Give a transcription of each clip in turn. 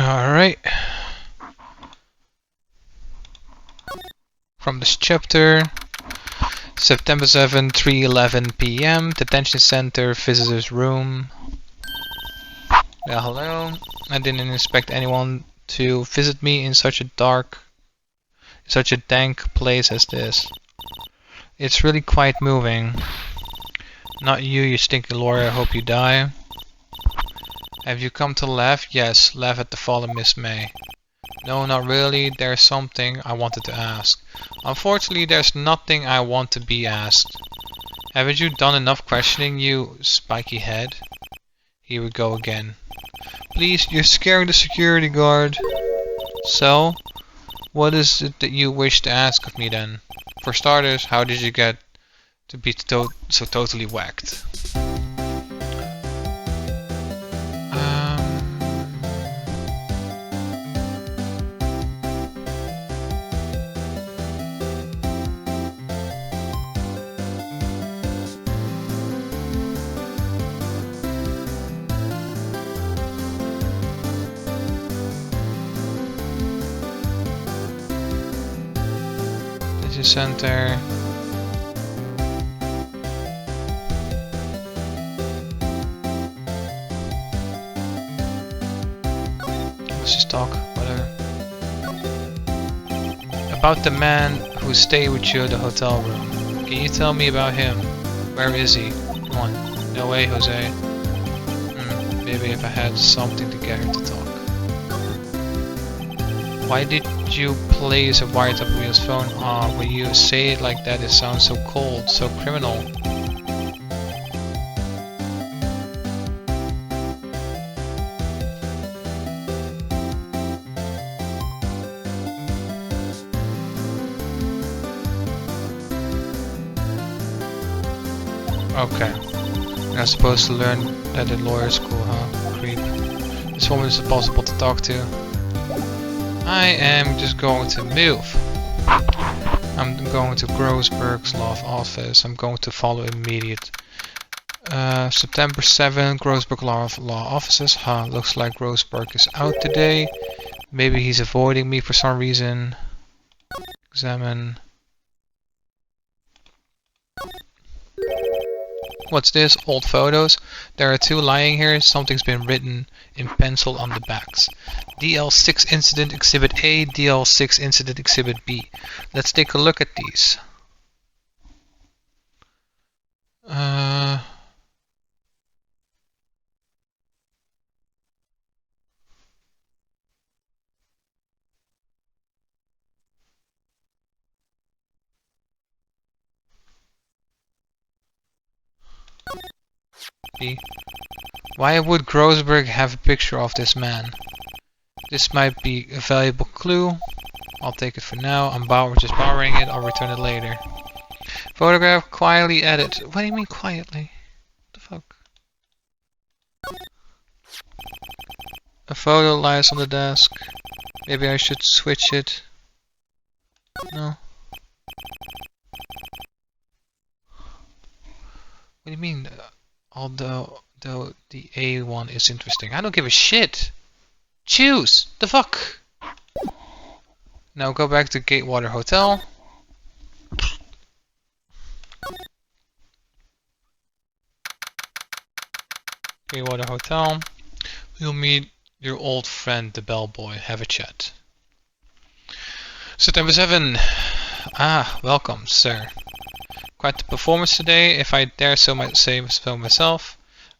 Alright. From this chapter, September 7, 3:11 p.m. Detention Center, Visitors Room. Yeah, hello. I didn't expect anyone to visit me in such a dank place as this. It's really quite moving. Not you, you stinky lawyer, I hope you die. Have you come to laugh? Yes, laugh at the fallen Miss May. No, not really. There's something I wanted to ask. Unfortunately, there's nothing I want to be asked. Haven't you done enough questioning, you spiky head? Here we go again. Please, you're scaring the security guard. So, what is it that you wish to ask of me then? For starters, how did you get to be so totally whacked? Center. Let's just talk, whatever. About the man who stayed with you at the hotel room. Can you tell me about him? Where is he? Come on. No way, Jose. Maybe if I had something to get her to talk. Why did you place a wiretap on his phone? When you say it like that, it sounds so cold, so criminal. Okay. You're not supposed to learn that at lawyer school, huh? Creep. This woman is impossible to talk to. I am just going to move. I'm going to Grossberg's law office. I'm going to follow immediate. September 7, Grossberg law offices. Looks like Grossberg is out today. Maybe he's avoiding me for some reason. Examine. What's this? Old photos? There are two lying here. Something's been written in pencil on the backs. DL6 Incident Exhibit A, DL6 Incident Exhibit B. Let's take a look at these. B. Why would Grossberg have a picture of this man? This might be a valuable clue. I'll take it for now. I'm just borrowing it. I'll return it later. Photograph quietly edit. What do you mean quietly? What the fuck? A photo lies on the desk. Maybe I should switch it. No. What do you mean? Although the A one is interesting. I don't give a shit. Choose! The fuck? Now go back to Gatewater Hotel. Gatewater Hotel. You'll meet your old friend, the bellboy. Have a chat. September 7. Welcome, sir. Quite the performance today, if I dare say so myself.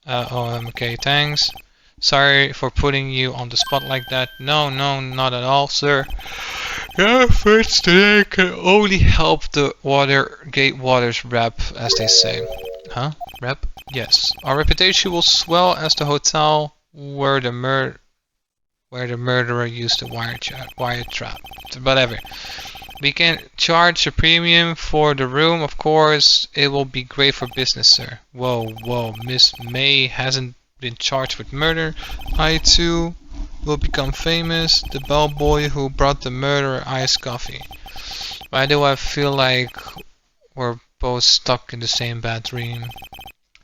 Okay, thanks. Sorry for putting you on the spot like that. No, not at all, sir. Your efforts today can only help the Gatewater's rep, as they say. Huh? Rep? Yes. Our reputation will swell as the hotel where the murderer used the wire trap. Whatever. We can charge a premium for the room, of course. It will be great for business, sir. Whoa. Miss May hasn't been charged with murder. I too will become famous. The bellboy who brought the murderer iced coffee. Why do I feel like we're both stuck in the same bad dream?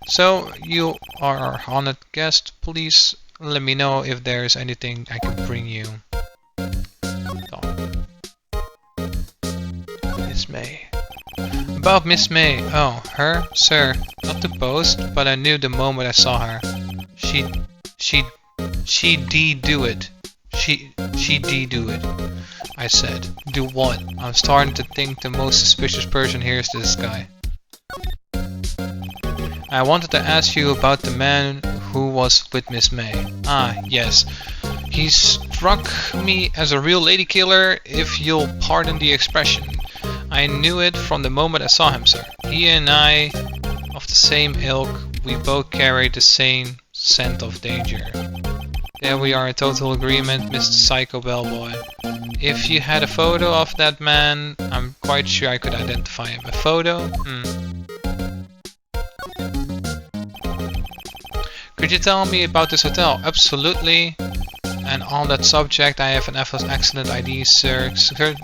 So, you are our honored guest. Please let me know if there's anything I can bring you. Oh. Miss May. About Miss May. Oh, her? Sir, not to boast, but I knew the moment I saw her. She did do it. She did do it. I said. Do what? I'm starting to think the most suspicious person here is this guy. I wanted to ask you about the man who was with Miss May. Ah, yes. He struck me as a real lady killer, if you'll pardon the expression. I knew it from the moment I saw him, sir. He and I, of the same ilk, we both carried the same scent of danger. There we are in total agreement, Mr. Psycho Bellboy. If you had a photo of that man, I'm quite sure I could identify him. A photo? Could you tell me about this hotel? Absolutely. And on that subject, I have an excellent idea, sir.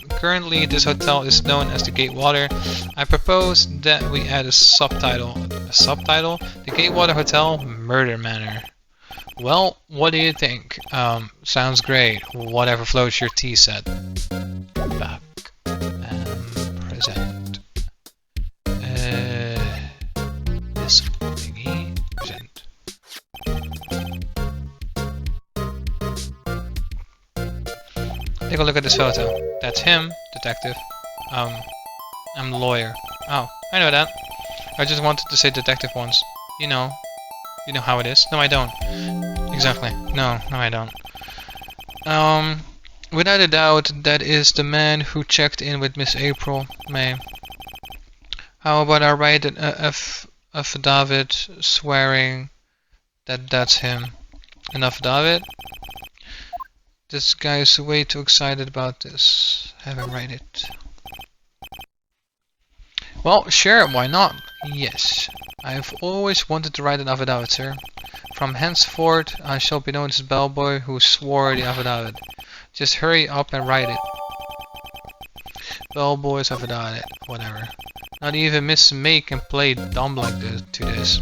Currently, this hotel is known as the Gatewater. I propose that we add a subtitle. A subtitle? The Gatewater Hotel Murder Manor. Well, what do you think? Sounds great. Whatever floats your tea set. Back and present. This thingy. Present. Take a look at this photo. That's him, detective. I'm the lawyer. Oh, I know that. I just wanted to say detective once. You know how it is. No, I don't. Exactly. No, I don't. Without a doubt, that is the man who checked in with Miss April May. How about I write an affidavit swearing that that's him? An affidavit? This guy is way too excited about this. Have him write it. Well, sure, why not? Yes. I've always wanted to write an affidavit, sir. From henceforth, I shall be known as Bellboy who swore the affidavit. Just hurry up and write it. Bellboy's affidavit, whatever. Not even Miss May can play dumb like this to this.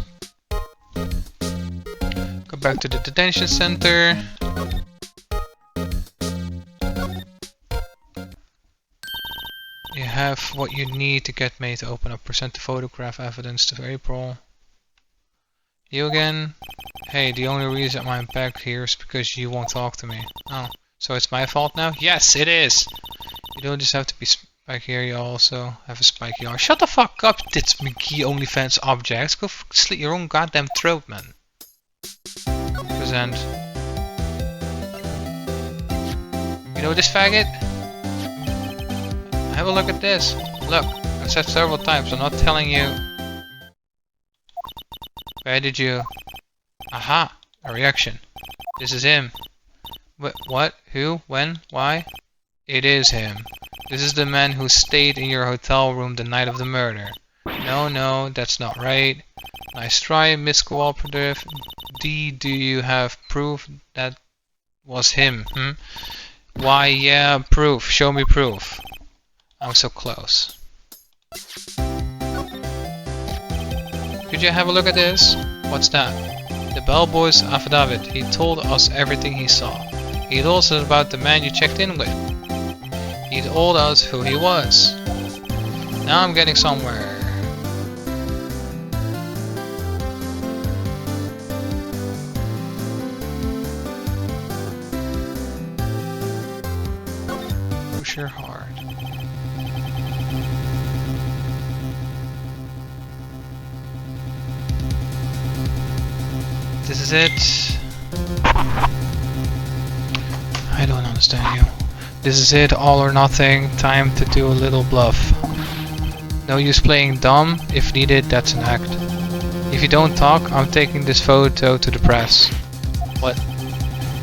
Go back to the detention center. You have what you need to get May to open up. Present the photograph evidence to April. You again? Hey, the only reason I'm back here is because you won't talk to me. Oh, so it's my fault now? Yes, it is! You don't just have to be back here, you also have a spiky arm. Shut the fuck up, Tits McGee OnlyFans objects. Go slit your own goddamn throat, man. Present. You know this faggot? Have a look at this. Look, I said several times, I'm not telling you. Where did you... Aha! A reaction. This is him. What? Who? When? Why? It is him. This is the man who stayed in your hotel room the night of the murder. No, that's not right. Nice try, Miss Cooperative. Do you have proof that was him? Why, yeah, proof. Show me proof. I'm so close. Could you have a look at this? What's that? The bellboy's affidavit. He told us everything he saw. He told us about the man you checked in with. He told us who he was. Now I'm getting somewhere. Push her hard. This is it. I don't understand you. This is it, all or nothing. Time to do a little bluff. No use playing dumb. If needed, that's an act. If you don't talk, I'm taking this photo to the press. What?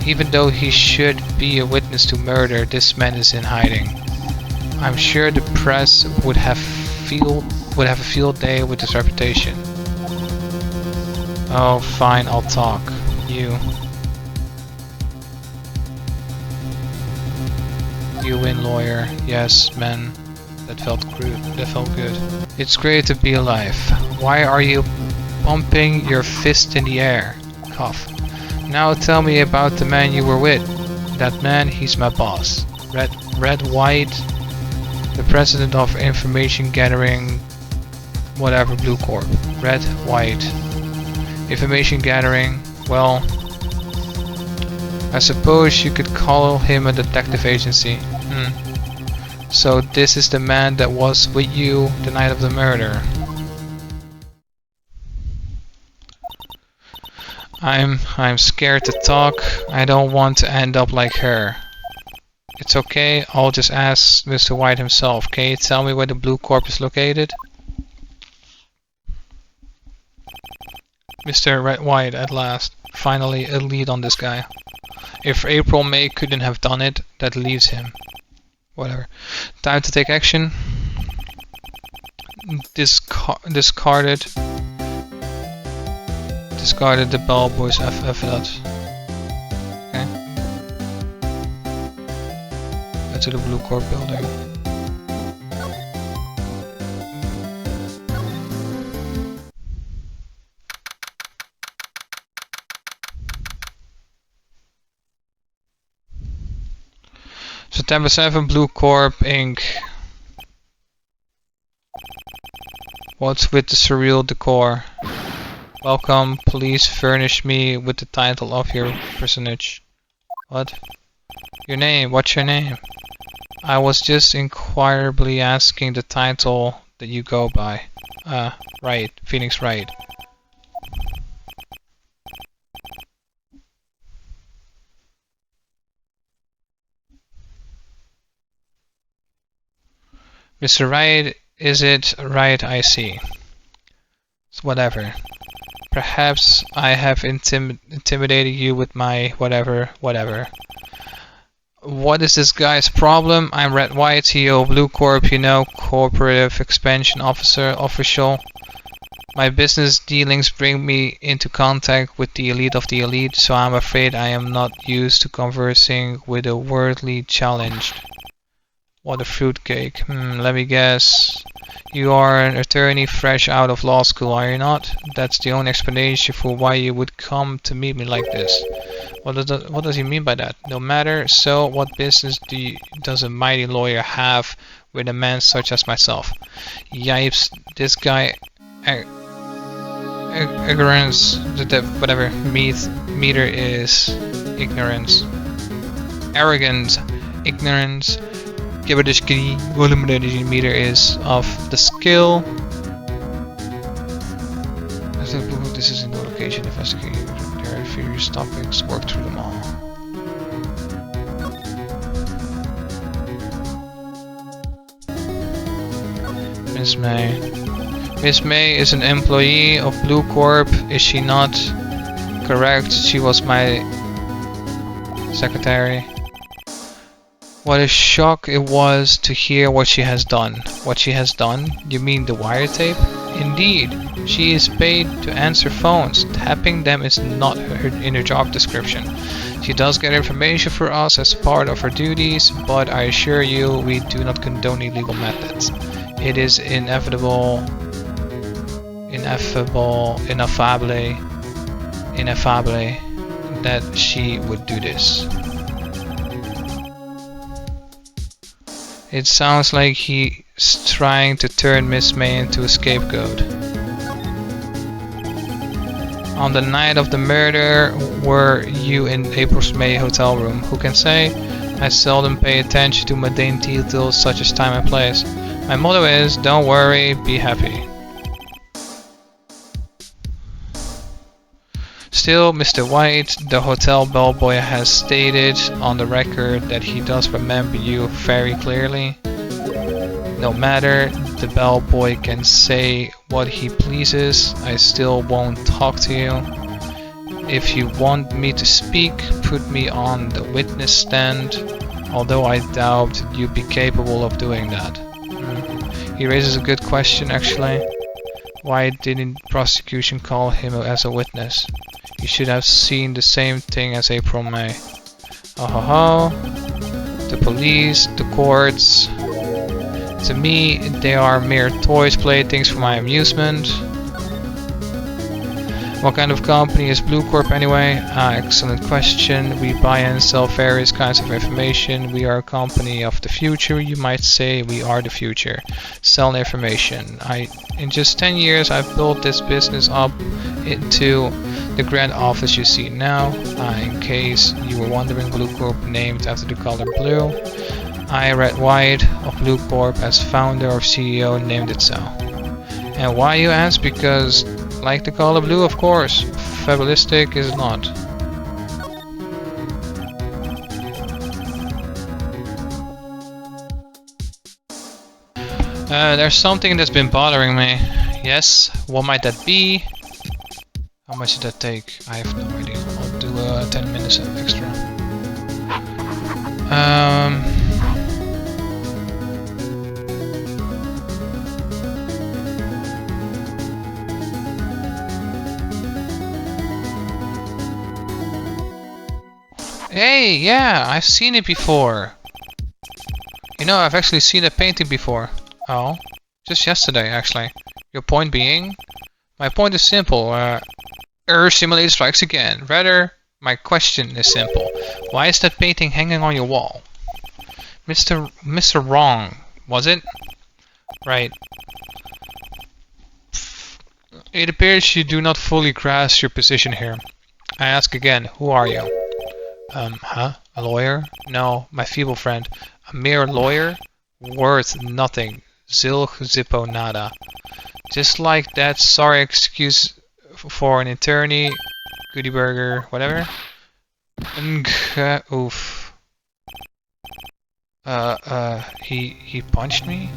Even though he should be a witness to murder, this man is in hiding. I'm sure the press would have a field day with his reputation. Oh, fine, I'll talk. You win, lawyer. Yes, man. That felt good. It's great to be alive. Why are you pumping your fist in the air? Cough. Now tell me about the man you were with. That man, he's my boss. Red White, the president of information gathering, whatever, Blue Corp. Red White. Information gathering, well, I suppose you could call him a detective agency. So this is the man that was with you the night of the murder. I'm scared to talk. I don't want to end up like her. It's okay, I'll just ask Mr. White himself. Can you tell me where the Blue Corp is located? Mr. Red White, at last. Finally, a lead on this guy. If April May couldn't have done it, that leaves him. Whatever. Time to take action. Discarded the bellboy's affidavit. Okay. Go to the Blue Corp building. September 7, Blue Corp Inc. What's with the surreal decor? Welcome, please furnish me with the title of your personage. What? Your name, what's your name? I was just inquirably asking the title that you go by. Wright, Phoenix Wright. Mr. Wright, is it right I see? It's whatever. Perhaps I have intimidated you with my whatever. What is this guy's problem? I'm Red White, CEO of Blue Corp, you know, Corporative Expansion Official. My business dealings bring me into contact with the elite of the elite, so I'm afraid I am not used to conversing with the worldly challenged. What a fruitcake. Let me guess. You are an attorney fresh out of law school, are you not? That's the only explanation for why you would come to meet me like this. What does he mean by that? No matter. So, what business does a mighty lawyer have with a man such as myself? Yipes, this guy... ignorance... whatever meter is... ignorance. Arrogance. Ignorance. Meter is of the skill. This is a no location investigating. There are various topics. Work through them all. Miss May. Miss May is an employee of Blue Corp. Is she not? Correct. She was my secretary. What a shock it was to hear what she has done. What she has done? You mean the wiretape? Indeed. She is paid to answer phones. Tapping them is not in her job description. She does get information for us as part of her duties, but I assure you we do not condone illegal methods. It is ineffable that she would do this. It sounds like he's trying to turn Miss May into a scapegoat. On the night of the murder, were you in April's May hotel room? Who can say? I seldom pay attention to mundane details such as time and place. My motto is, don't worry, be happy. Still, Mr. White, the hotel bellboy, has stated on the record that he does remember you very clearly. No matter, the bellboy can say what he pleases, I still won't talk to you. If you want me to speak, put me on the witness stand, although I doubt you'd be capable of doing that. He raises a good question actually. Why didn't prosecution call him as a witness? You should have seen the same thing as April May. Oh ho ho. The police, the courts. To me, they are mere toys, playthings for my amusement. What kind of company is Blue Corp anyway? Excellent question. We buy and sell various kinds of information. We are a company of the future. You might say we are the future. Sell information. In just 10 years, I've built this business up into the grand office you see now. In case you were wondering, Blue Corp named after the color blue. I, Wright of Blue Corp, as founder or CEO, named it so. And why, you ask? Because like the color blue, of course. Fabulistic is not. There's something that's been bothering me. Yes, what might that be? How much did that take? I have no idea. I'll do 10 minutes of extra. Hey, yeah, I've seen it before. You know, I've actually seen a painting before. Oh, just yesterday, actually. Your point being? My point is simple. Earth Simulator strikes again. Rather, my question is simple. Why is that painting hanging on your wall? Mr. Wrong, was it? Right. It appears you do not fully grasp your position here. I ask again, who are you? A lawyer? No, my feeble friend. A mere lawyer? Worth nothing. Zilch zippo nada. Just like that sorry excuse for an attorney. Goodie burger, whatever. Oof. He punched me?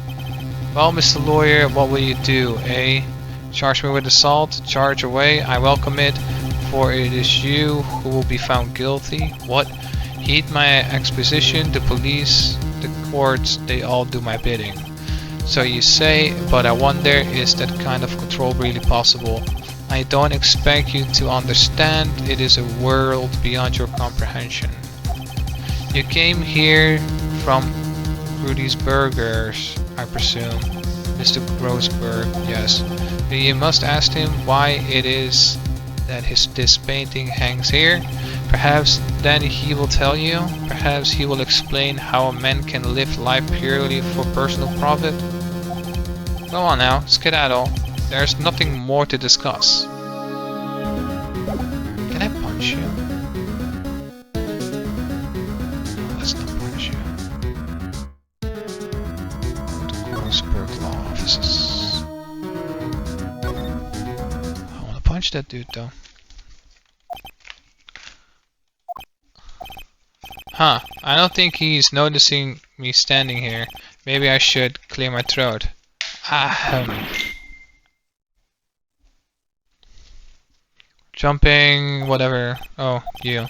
Well, Mr. Lawyer, what will you do, eh? Charge me with assault? Charge away, I welcome it. For it is you who will be found guilty. What? Heed my exposition, the police, the courts, they all do my bidding. So you say, but I wonder, is that kind of control really possible? I don't expect you to understand, it is a world beyond your comprehension. You came here from Rudy's Burgers, I presume. Mr. Grossberg, yes. You must ask him why it is that this painting hangs here. Perhaps then he will tell you. Perhaps he will explain how a man can live life purely for personal profit. Go on now, skedaddle. There's nothing more to discuss. Can I punch you? No, let's not punch you. The Grossberg Law Offices. I wanna punch that dude though. Huh, I don't think he's noticing me standing here. Maybe I should clear my throat. Jumping, whatever. Oh, you.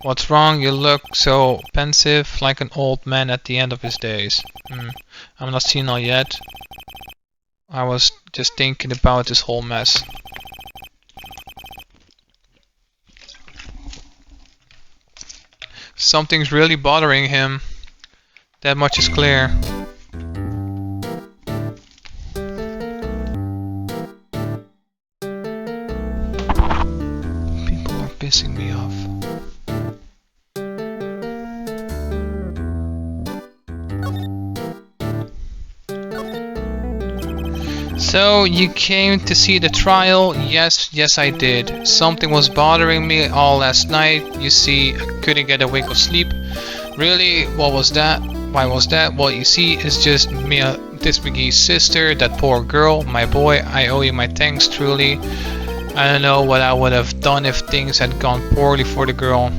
What's wrong? You look so pensive, like an old man at the end of his days. I'm not senile yet. I was just thinking about this whole mess. Something's really bothering him. That much is clear. People are pissing me off. So, you came to see the trial? Yes, I did. Something was bothering me all last night. You see, I couldn't get a wink of sleep. Really? What was that? Why was that? Well, you see, it's just me, this McGee's sister, that poor girl, my boy. I owe you my thanks, truly. I don't know what I would have done if things had gone poorly for the girl.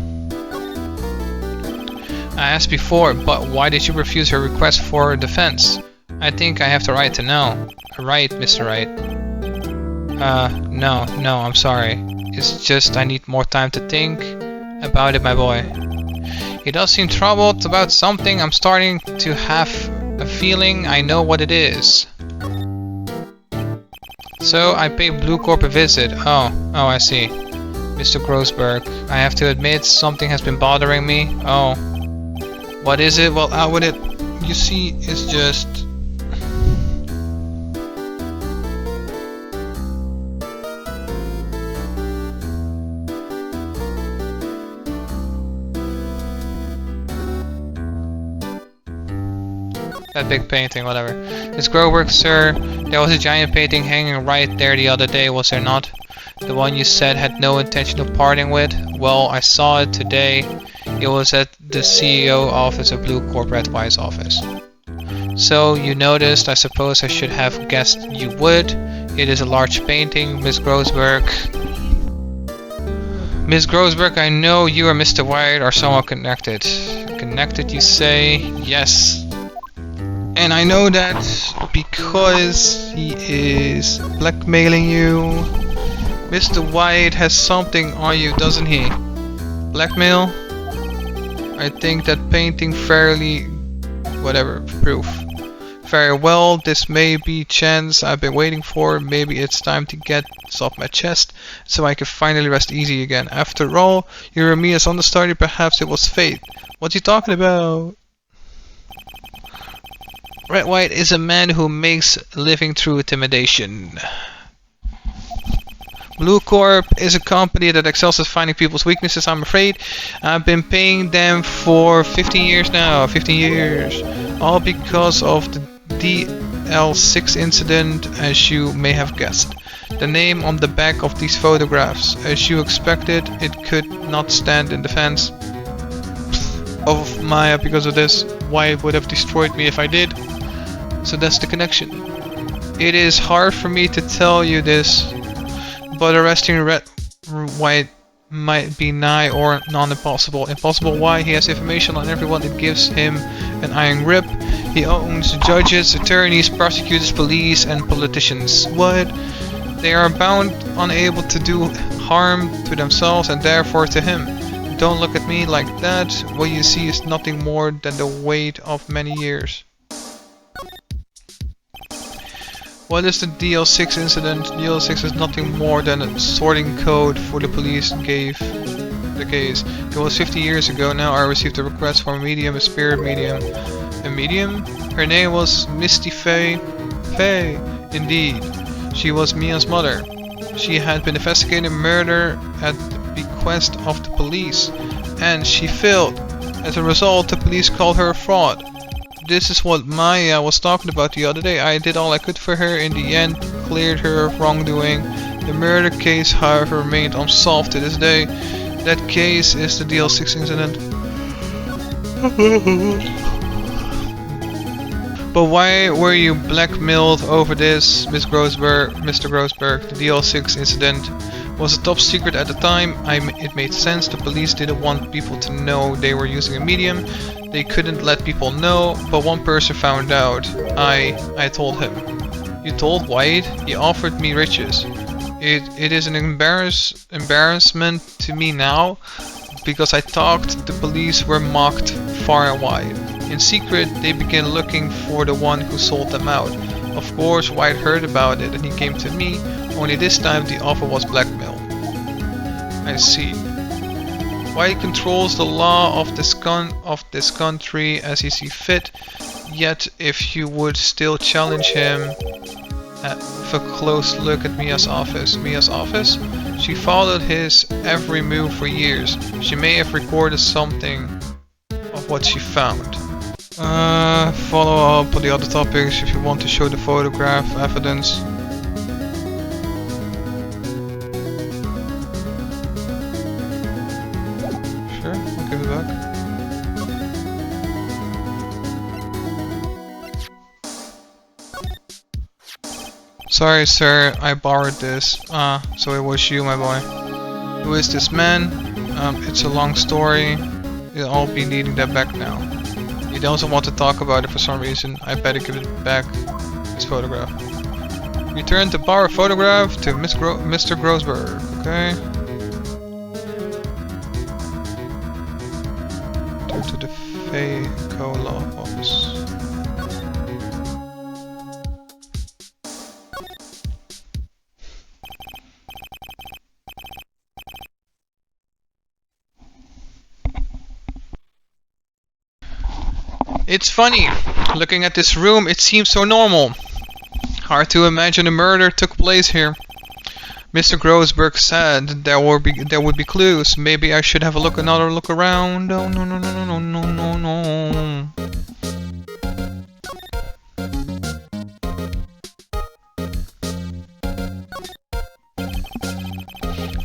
I asked before, but why did you refuse her request for defense? I think I have the right to know. Right, Mr. Wright. No, I'm sorry. It's just I need more time to think about it, my boy. He does seem troubled about something. I'm starting to have a feeling I know what it is. So, I paid Blue Corp a visit. Oh, I see. Mr. Grossberg, I have to admit, something has been bothering me. Oh. What is it? Well, out with it. You see, it's just... That big painting, whatever. Miss Groberg, sir, there was a giant painting hanging right there the other day, was there not? The one you said had no intention of parting with? Well, I saw it today. It was at the CEO office of Blue Corp Red Wise office. So, you noticed, I suppose I should have guessed you would. It is a large painting, Miss Groesberg. Miss Groesberg, I know you and Mr. Wright are somewhat connected. Connected, you say? Yes. And I know that because he is blackmailing you. Mr. White has something on you, doesn't he? Blackmail? I think that painting fairly... whatever, proof. Very well, this may be chance I've been waiting for. Maybe it's time to get this off my chest, so I can finally rest easy again. After all, you and me as understudy, perhaps it was fate. What's he talking about? Red White is a man who makes a living through intimidation. Blue Corp is a company that excels at finding people's weaknesses, I'm afraid. I've been paying them for 15 years now, 15 years. All because of the DL6 incident, as you may have guessed. The name on the back of these photographs. As you expected, it could not stand in defense of Maya because of this. White would have destroyed me if I did. So that's the connection. It is hard for me to tell you this, but arresting Red White might be nigh or non-impossible. Impossible why? He has information on everyone that gives him an iron grip. He owns judges, attorneys, prosecutors, police, and politicians. What? They are bound unable to do harm to themselves and therefore to him. Don't look at me like that. What you see is nothing more than the weight of many years. What is the DL6 incident? DL6 is nothing more than a sorting code for the police gave the case. It was 50 years ago now. I received a request for a medium, a spirit medium. A medium? Her name was Misty Faye. Faye, indeed. She was Mia's mother. She had been investigating murder at the bequest of the police, and she failed. As a result, the police called her a fraud. This is what Maya was talking about the other day. I did all I could for her, in the end cleared her of wrongdoing. The murder case, however, remained unsolved to this day. That case is the DL6 incident. But why were you blackmailed over this, Mr. Groesberg? The DL6 incident was a top secret at the time. It made sense. The police didn't want people to know they were using a medium. They couldn't let people know, but one person found out. I told him. You told White? He offered me riches. It is an embarrassment to me now, because I talked, the police were mocked far and wide. In secret, they began looking for the one who sold them out. Of course, White heard about it and he came to me, only this time the offer was blackmail. I see. White controls the law of this country as he sees fit, yet if you would still challenge him, have a close look at Mia's office. Mia's office? She followed his every move for years. She may have recorded something of what she found. Follow up on the other topics if you want to show the photograph evidence. Sure, I'll give it back. Sorry sir, I borrowed this. So it was you, my boy. Who is this man? It's a long story. I'll be needing that back now. He doesn't want to talk about it for some reason. I better give it back. His photograph. Return the borrowed photograph to Mr. Groesberg. Okay. Return to the Fayco law office. It's funny, looking at this room, it seems so normal. Hard to imagine a murder took place here. Mr. Groesberg said there would be clues. Maybe I should have another look around. Oh no no no no no no no.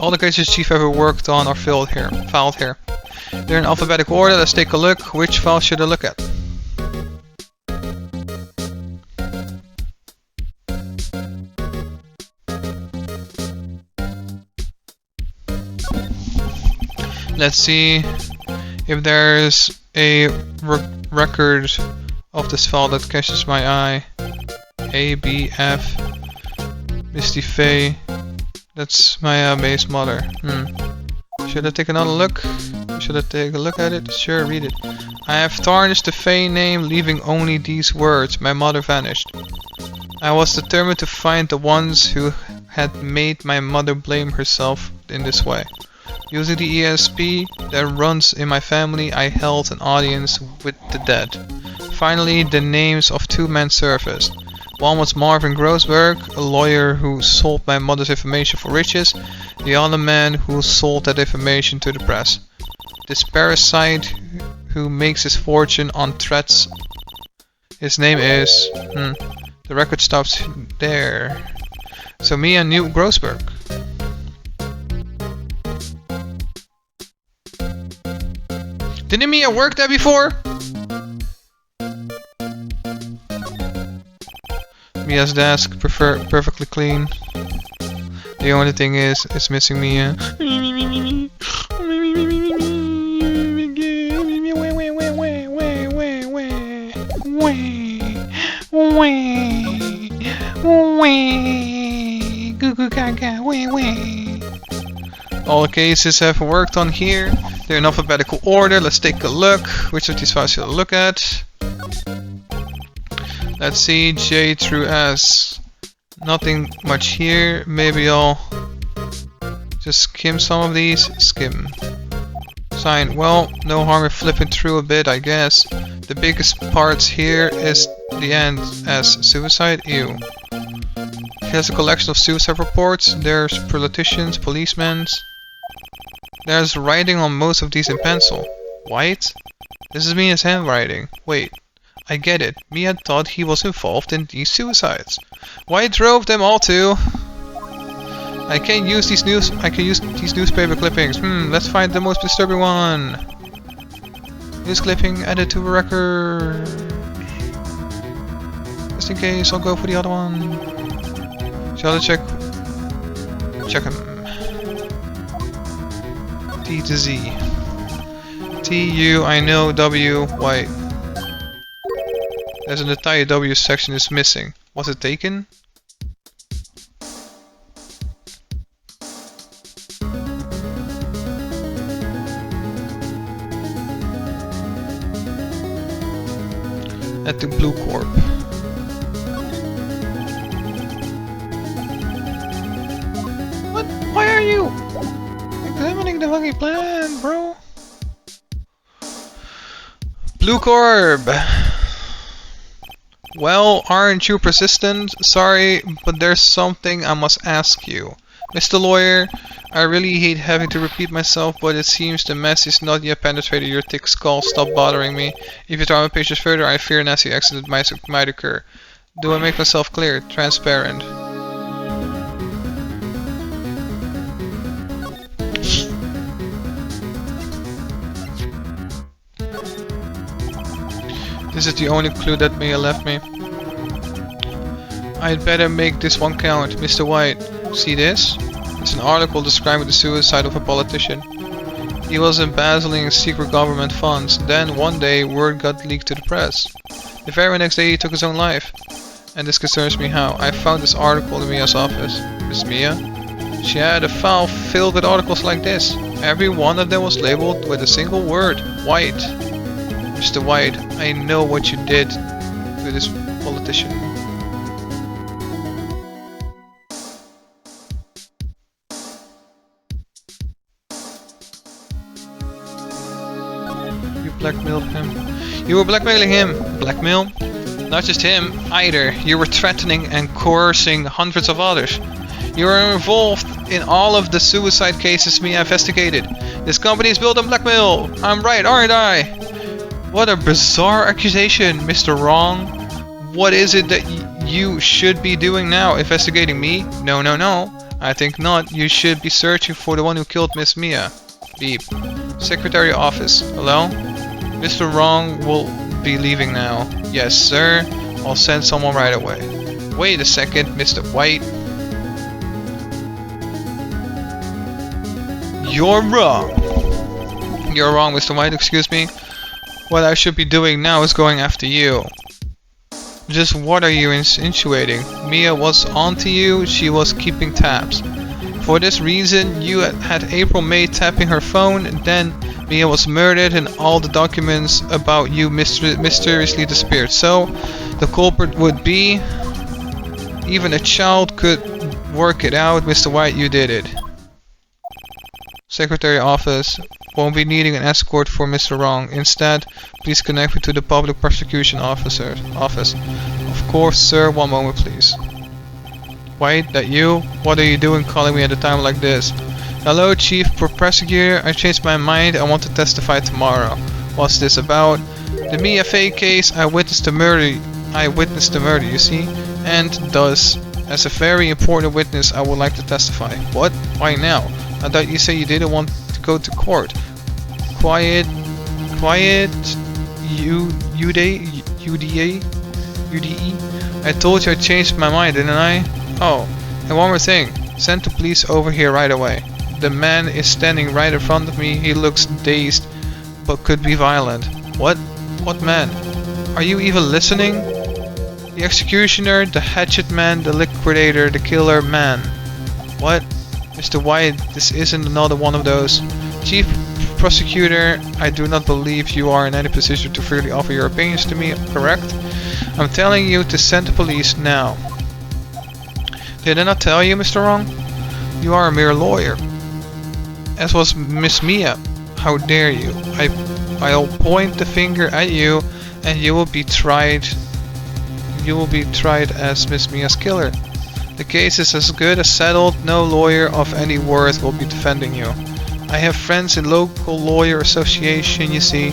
All the cases Chief ever worked on are filed here. They're in alphabetical order. Let's take a look. Which file should I look at? Let's see if there's a record of this file that catches my eye. A, B, F, Misty Faye. That's my base mother. Should I take another look? Should I take a look at it? Sure, read it. I have tarnished the Faye name, leaving only these words. My mother vanished. I was determined to find the ones who had made my mother blame herself in this way. Using the ESP that runs in my family, I held an audience with the dead. Finally, the names of two men surfaced. One was Marvin Grossberg, a lawyer who sold my mother's information for riches. The other man who sold that information to the press. This parasite who makes his fortune on threats. His name is... The record stops there. So Mia knew Grossberg. Didn't Mia work there before? Mia's desk, perfectly clean. The only thing is, it's missing Mia. All the cases have worked on here. They're in alphabetical order. Let's take a look. Which of these files should I look at? Let's see, J through S. Nothing much here. Maybe I'll just skim some of these. Skim. Sign. Well, no harm in flipping through a bit, I guess. The biggest parts here is the end as suicide. Ew. Here's a collection of suicide reports. There's politicians, policemen. There's writing on most of these in pencil. White? This is Mia's handwriting. Wait. I get it. Mia thought he was involved in these suicides. White drove them all to. I can use these newspaper clippings. Let's find the most disturbing one. News clipping added to a record. Just in case, I'll go for the other one. Shall I check him? T to Z. T U, I know, W, White. There's an entire W section is missing. Was it taken? At the Blue Corp. What? Why are you examining the fucking plan, bro? Blue Corp. Well, aren't you persistent? Sorry, but there's something I must ask you. Mr. Lawyer, I really hate having to repeat myself, but it seems the mess is not yet penetrated your thick skull. Stop bothering me. If you draw my pages further, I fear a nasty accident might occur. Do I make myself clear? Transparent. This is the only clue that Mia left me. I'd better make this one count. Mr. White, see this? It's an article describing the suicide of a politician. He was embezzling secret government funds. Then one day word got leaked to the press. The very next day he took his own life. And this concerns me how. I found this article in Mia's office. Miss Mia? She had a file filled with articles like this. Every one of them was labeled with a single word. White. Mr. White, I know what you did to this politician. You blackmailed him. You were blackmailing him. Blackmail? Not just him, either. You were threatening and coercing hundreds of others. You were involved in all of the suicide cases Mia investigated. This company is built on blackmail. I'm right, aren't I? What a bizarre accusation, Mr. Wrong. What is it that you should be doing now? Investigating me? No, no, no. I think not. You should be searching for the one who killed Miss Mia. Beep. Secretary office. Hello? Mr. Wrong will be leaving now. Yes, sir. I'll send someone right away. Wait a second, Mr. White. You're wrong. You're wrong, Mr. White, excuse me. What I should be doing now is going after you. Just what are you insinuating? Mia was onto you, she was keeping tabs. For this reason, you had April May tapping her phone, and then Mia was murdered and all the documents about you mysteriously disappeared. So, the culprit would be... Even a child could work it out, Mr. White, you did it. Secretary office. Won't be needing an escort for Mr. Wrong. Instead, please connect me to the public prosecution office. Of course, sir. One moment, please. White, that you? What are you doing calling me at a time like this? Hello, Chief Prosecutor. I changed my mind. I want to testify tomorrow. What's this about? The Mia Fey case. I witnessed the murder, you see? And thus, as a very important witness, I would like to testify. What? Why now? I thought you said you didn't want to go to court. Quiet, UDE? I told you I changed my mind, didn't I? Oh, and one more thing. Send the police over here right away. The man is standing right in front of me. He looks dazed, but could be violent. What? What man? Are you even listening? The executioner, the hatchet man, the liquidator, the killer man. What? Mr. White, this isn't another one of those. Chief Prosecutor, I do not believe you are in any position to freely offer your opinions to me, correct? I'm telling you to send the police now. Did I not tell you, Mr. Wrong? You are a mere lawyer. As was Miss Mia. How dare you? I'll point the finger at you and you will be tried as Miss Mia's killer. The case is as good as settled. No lawyer of any worth will be defending you. I have friends in local lawyer association, you see.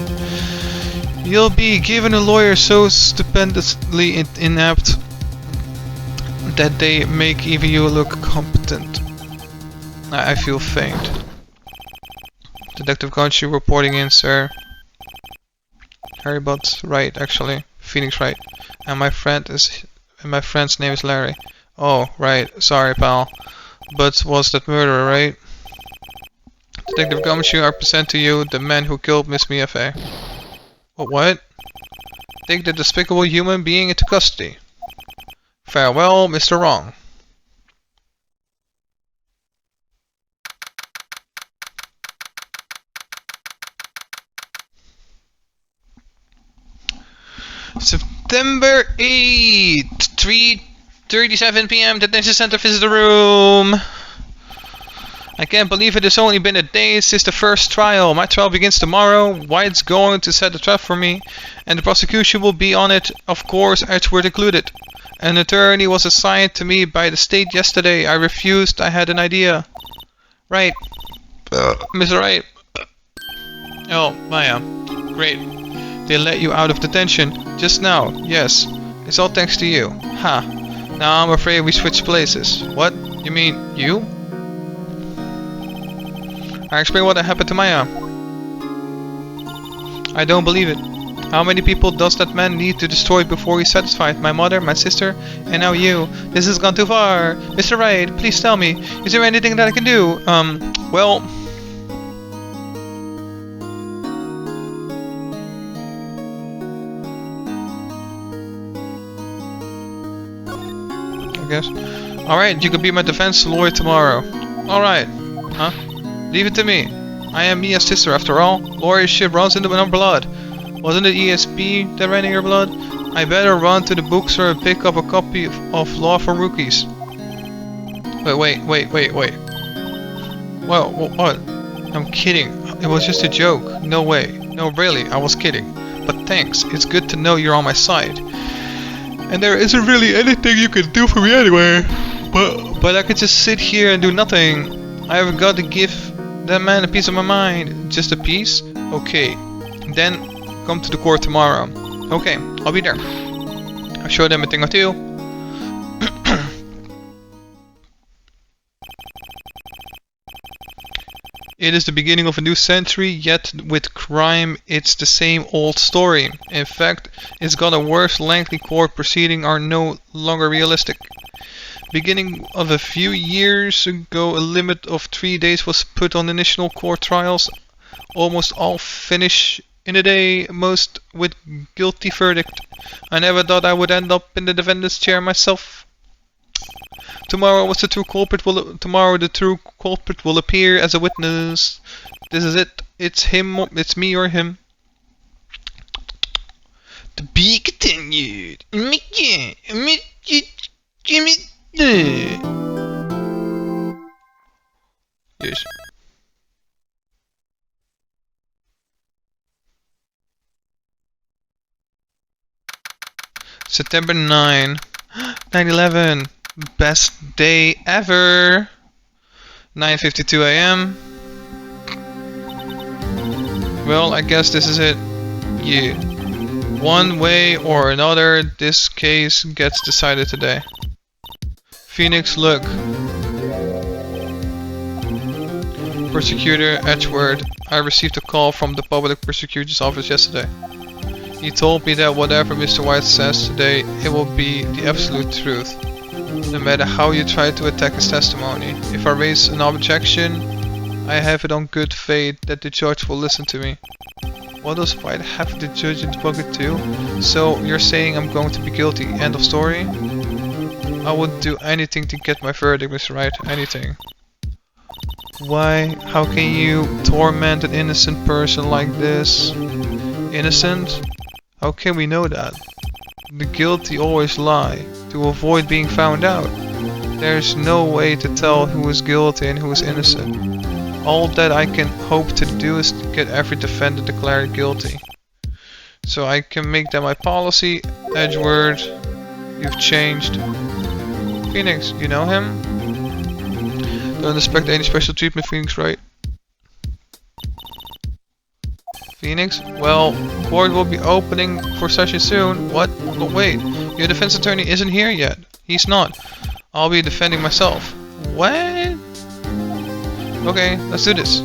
You'll be given a lawyer so stupendously inept that they make even you look competent. I feel faint. Detective Conchu reporting in, sir. Harry Butts, Wright, actually. Phoenix Wright. And my friend's name is Larry. Oh, right. Sorry, pal. But was that murderer, right? Detective Gumshoe, I present to you the man who killed Miss Mia Fey. What? Take the despicable human being into custody. Farewell, Mr. Wrong. September 8th, 3:37 p.m. Detention Center visitor room. I can't believe it has only been a day since the first trial. My trial begins tomorrow. White's going to set the trap for me, and the prosecution will be on it, of course, Edgeworth included. An attorney was assigned to me by the state yesterday. I refused. I had an idea. Right. Mr. Wright. Oh, Maya. Great. They let you out of detention. Just now. Yes. It's all thanks to you. Ha. Now I'm afraid we switched places. What? You mean you? I explained what happened to Maya. I don't believe it. How many people does that man need to destroy before he's satisfied? My mother, my sister, and now you. This has gone too far. Mr. Wright, please tell me. Is there anything that I can do? Well... I guess. Alright, you can be my defense lawyer tomorrow. Alright. Huh? Leave it to me. I am Mia's sister after all. Lawyership runs into my blood. Wasn't it ESP that ran in your blood? I better run to the bookstore and pick up a copy of Law for Rookies. Wait. Well, what? I'm kidding. It was just a joke. No way. No, really, I was kidding. But thanks. It's good to know you're on my side. And there isn't really anything you can do for me anyway. But I could just sit here and do nothing. I've got to give that man a piece of my mind. Just a piece? Okay. Then come to the court tomorrow. Okay, I'll be there. I'll show them a thing or two. It is the beginning of a new century, yet with crime it's the same old story. In fact, it's gotten worse. Lengthy court proceedings are no longer realistic. Beginning of a few years ago, a limit of 3 days was put on initial court trials. Almost all finish in a day, most with guilty verdict. I never thought I would end up in the defendant's chair myself. Tomorrow the true culprit will appear as a witness. This is it. It's him. It's me or him. To be continued. Yes. September 9, 9/11. Best day ever. 9:52 a.m. Well, I guess this is it. Yeah. One way or another, this case gets decided today. Phoenix, look. Prosecutor Edgeworth. I received a call from the public prosecutor's office yesterday. He told me that whatever Mr. White says today, it will be the absolute truth. No matter how you try to attack his testimony. If I raise an objection, I have it on good faith that the judge will listen to me. What does White have the judge in the bucket too? So you're saying I'm going to be guilty, end of story? I would do anything to get my verdict, Mr. Wright, anything. Why? How can you torment an innocent person like this? Innocent? How can we know that? The guilty always lie, to avoid being found out. There's no way to tell who is guilty and who is innocent. All that I can hope to do is to get every defendant declared guilty. So I can make that my policy. Edgeworth, you've changed. Phoenix, you know him? Don't expect any special treatment, Phoenix, right? Phoenix? Well, court will be opening for session soon. What? But wait, your defense attorney isn't here yet. He's not. I'll be defending myself. What? Okay, let's do this.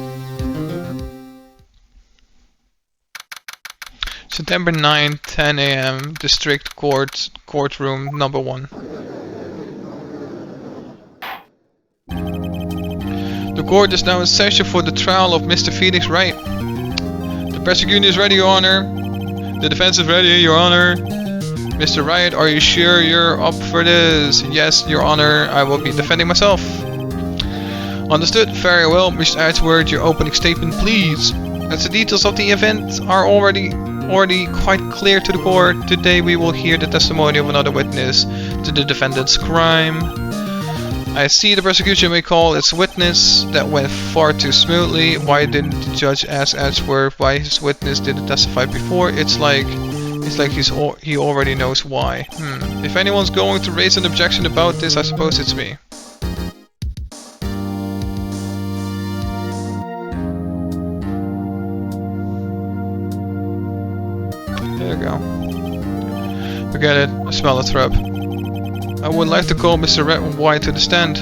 September 9, 10 a.m. District Court, courtroom number 1. The court is now in session for the trial of Mr. Phoenix Wright. The prosecution is ready, Your Honor. The defense is ready, Your Honor. Mr. Wright, are you sure you're up for this? Yes, Your Honor. I will be defending myself. Understood. Very well, Mr. Edgeworth, your opening statement, please. As the details of the event are already quite clear to the court, today we will hear the testimony of another witness to the defendant's crime. I see the prosecution may call its witness. That went far too smoothly. Why didn't the judge ask Edgeworth why his witness didn't testify before? It's like he already knows why. If anyone's going to raise an objection about this, I suppose it's me. There you go. Forget it. I smell a trap. I would like to call Mr. White to the stand.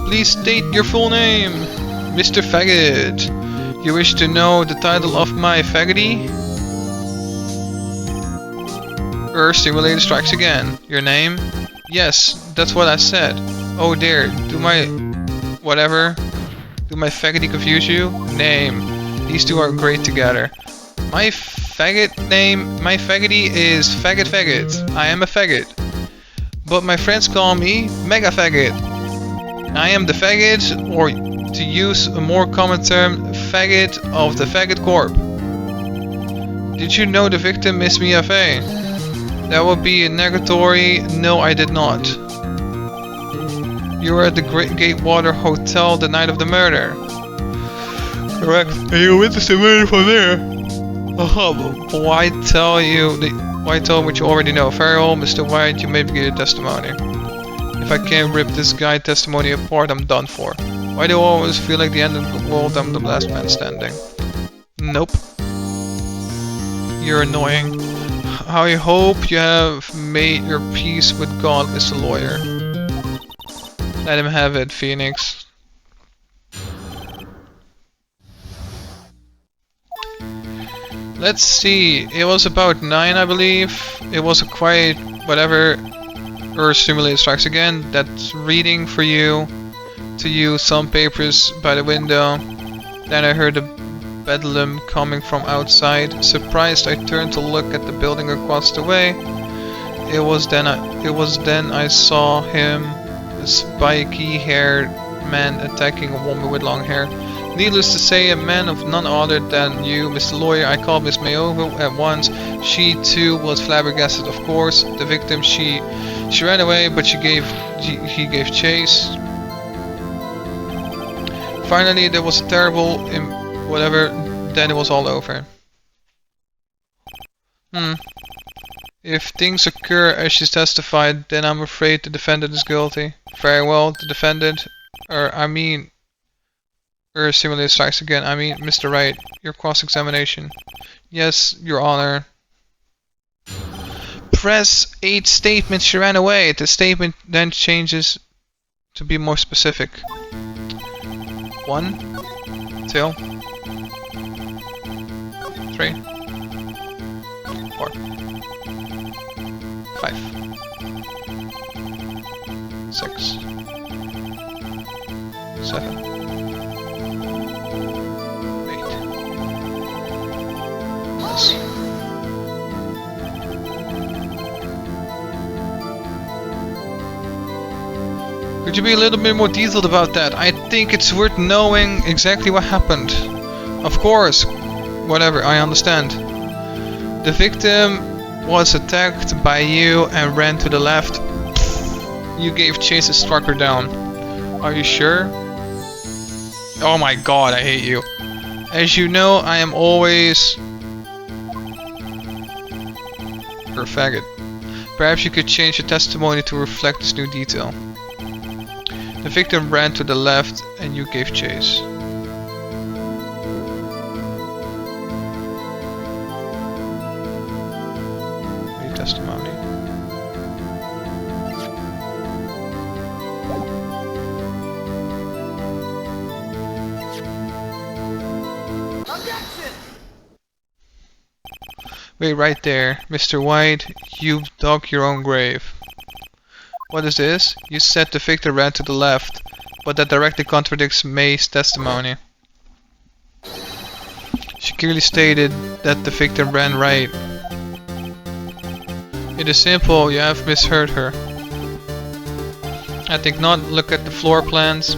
Please state your full name. Mr. Faggot. You wish to know the title of my faggoty? Stimulator strikes again. Your name? Yes, that's what I said. Oh dear, do my faggoty confuse you? Name. These two are great together. My faggoty is Faggot. I am a faggot. But my friends call me Mega Faggot. I am the faggot, or to use a more common term, faggot of the Faggot Corp. Did you know the victim is Mia Fey? That would be a negatory. No, I did not. You were at the Gatewater Hotel the night of the murder. Correct. And you witnessed the murder from there. Why tell me what you already know? Very well, Mr. White, you may begin your testimony. If I can't rip this guy testimony apart, I'm done for. Why do I always feel like the end of the world, I'm the last man standing? Nope. You're annoying. I hope you have made your peace with God, Mr. Lawyer. Let him have it, Phoenix. Let's see, it was about 9, I believe. It was a quiet whatever. Earth Simulator Strikes Again. That's reading for you. To you, some papers by the window. Then I heard a bedlam coming from outside. Surprised, I turned to look at the building across the way. It was then I saw him, a spiky-haired man attacking a woman with long hair. Needless to say, a man of none other than you, Mr. Lawyer. I called Miss May over at once. She too was flabbergasted, of course. The victim, she ran away, but he gave chase. Finally, there was a terrible whatever. Then it was all over. If things occur as she testified, then I'm afraid the defendant is guilty. Very well, the defendant, Simulator Strikes Again. Mr. Wright, your cross-examination. Yes, Your Honor. Press 8 statement, she ran away. The statement then changes to be more specific. 1, 2, 3, 4, 5, 6, 7, 8. Yes. Could you be a little bit more detailed about that? I think it's worth knowing exactly what happened. Of course, whatever, I understand. The victim was attacked by you and ran to the left. You gave chase and struck her down. Are you sure? Oh my god, I hate you. As you know, I am always... You're a faggot. Perhaps you could change your testimony to reflect this new detail. The victim ran to the left and you gave chase. Any testimony? Objection! Wait right there. Mr. White, you've dug your own grave. What is this? You said the victim ran to the left, but that directly contradicts May's testimony. She clearly stated that the victim ran right. It is simple, you have misheard her. I think not. Look at the floor plans.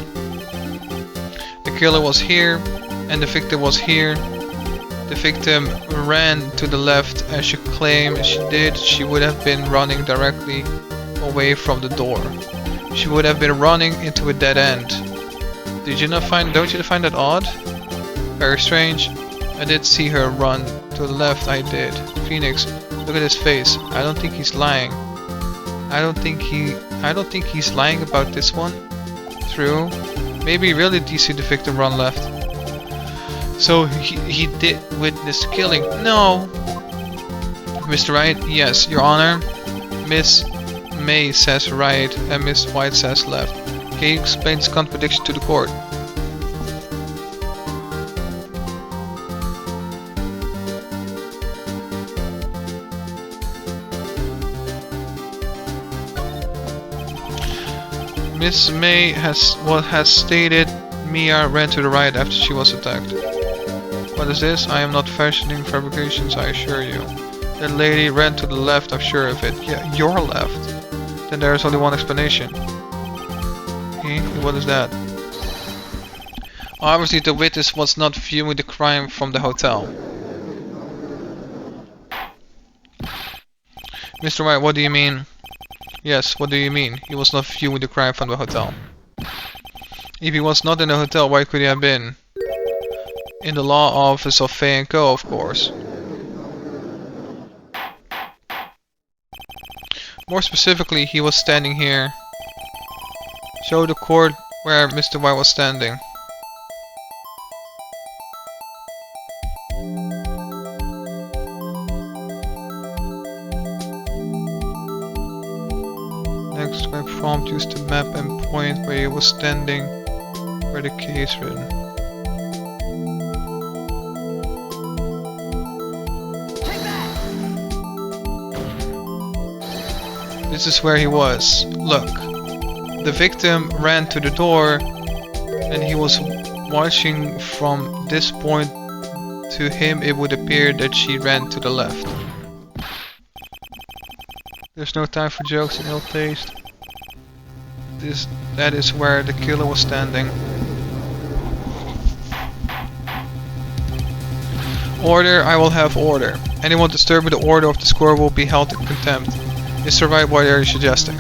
The killer was here, and the victim was here. The victim ran to the left as you claim she did. She would have been running directly away from the door. She would have been running into a dead end. Don't you find that odd? Very strange. I did see her run to the left, I did. Phoenix, look at his face. I don't think he's lying. I don't think he's lying about this one. True. Maybe he really did see the victim run left. So he did witness killing. No. Mr. Wright, yes, Your Honor. Miss May says right and Miss White says left. Can you explain this contradiction to the court? Miss May has stated Mia ran to the right after she was attacked. What is this? I am not fashioning fabrications, I assure you. That lady ran to the left, I'm sure of it. Yeah, your left. Then there is only one explanation. What is that? Obviously the witness was not viewing the crime from the hotel. Mr. White, what do you mean? Yes, what do you mean? He was not viewing the crime from the hotel. If he was not in the hotel, where could he have been? In the law office of Fay & Co, of course. More specifically, he was standing here. Show the court where Mr. White was standing. Next, my prompt used the map and point where he was standing, where the key is written. This is where he was. Look. The victim ran to the door and he was watching from this point. To him it would appear that she ran to the left. There's no time for jokes and ill taste. That is where the killer was standing. Order, I will have order. Anyone disturbing the order of the score will be held in contempt. Is the right what are you suggesting?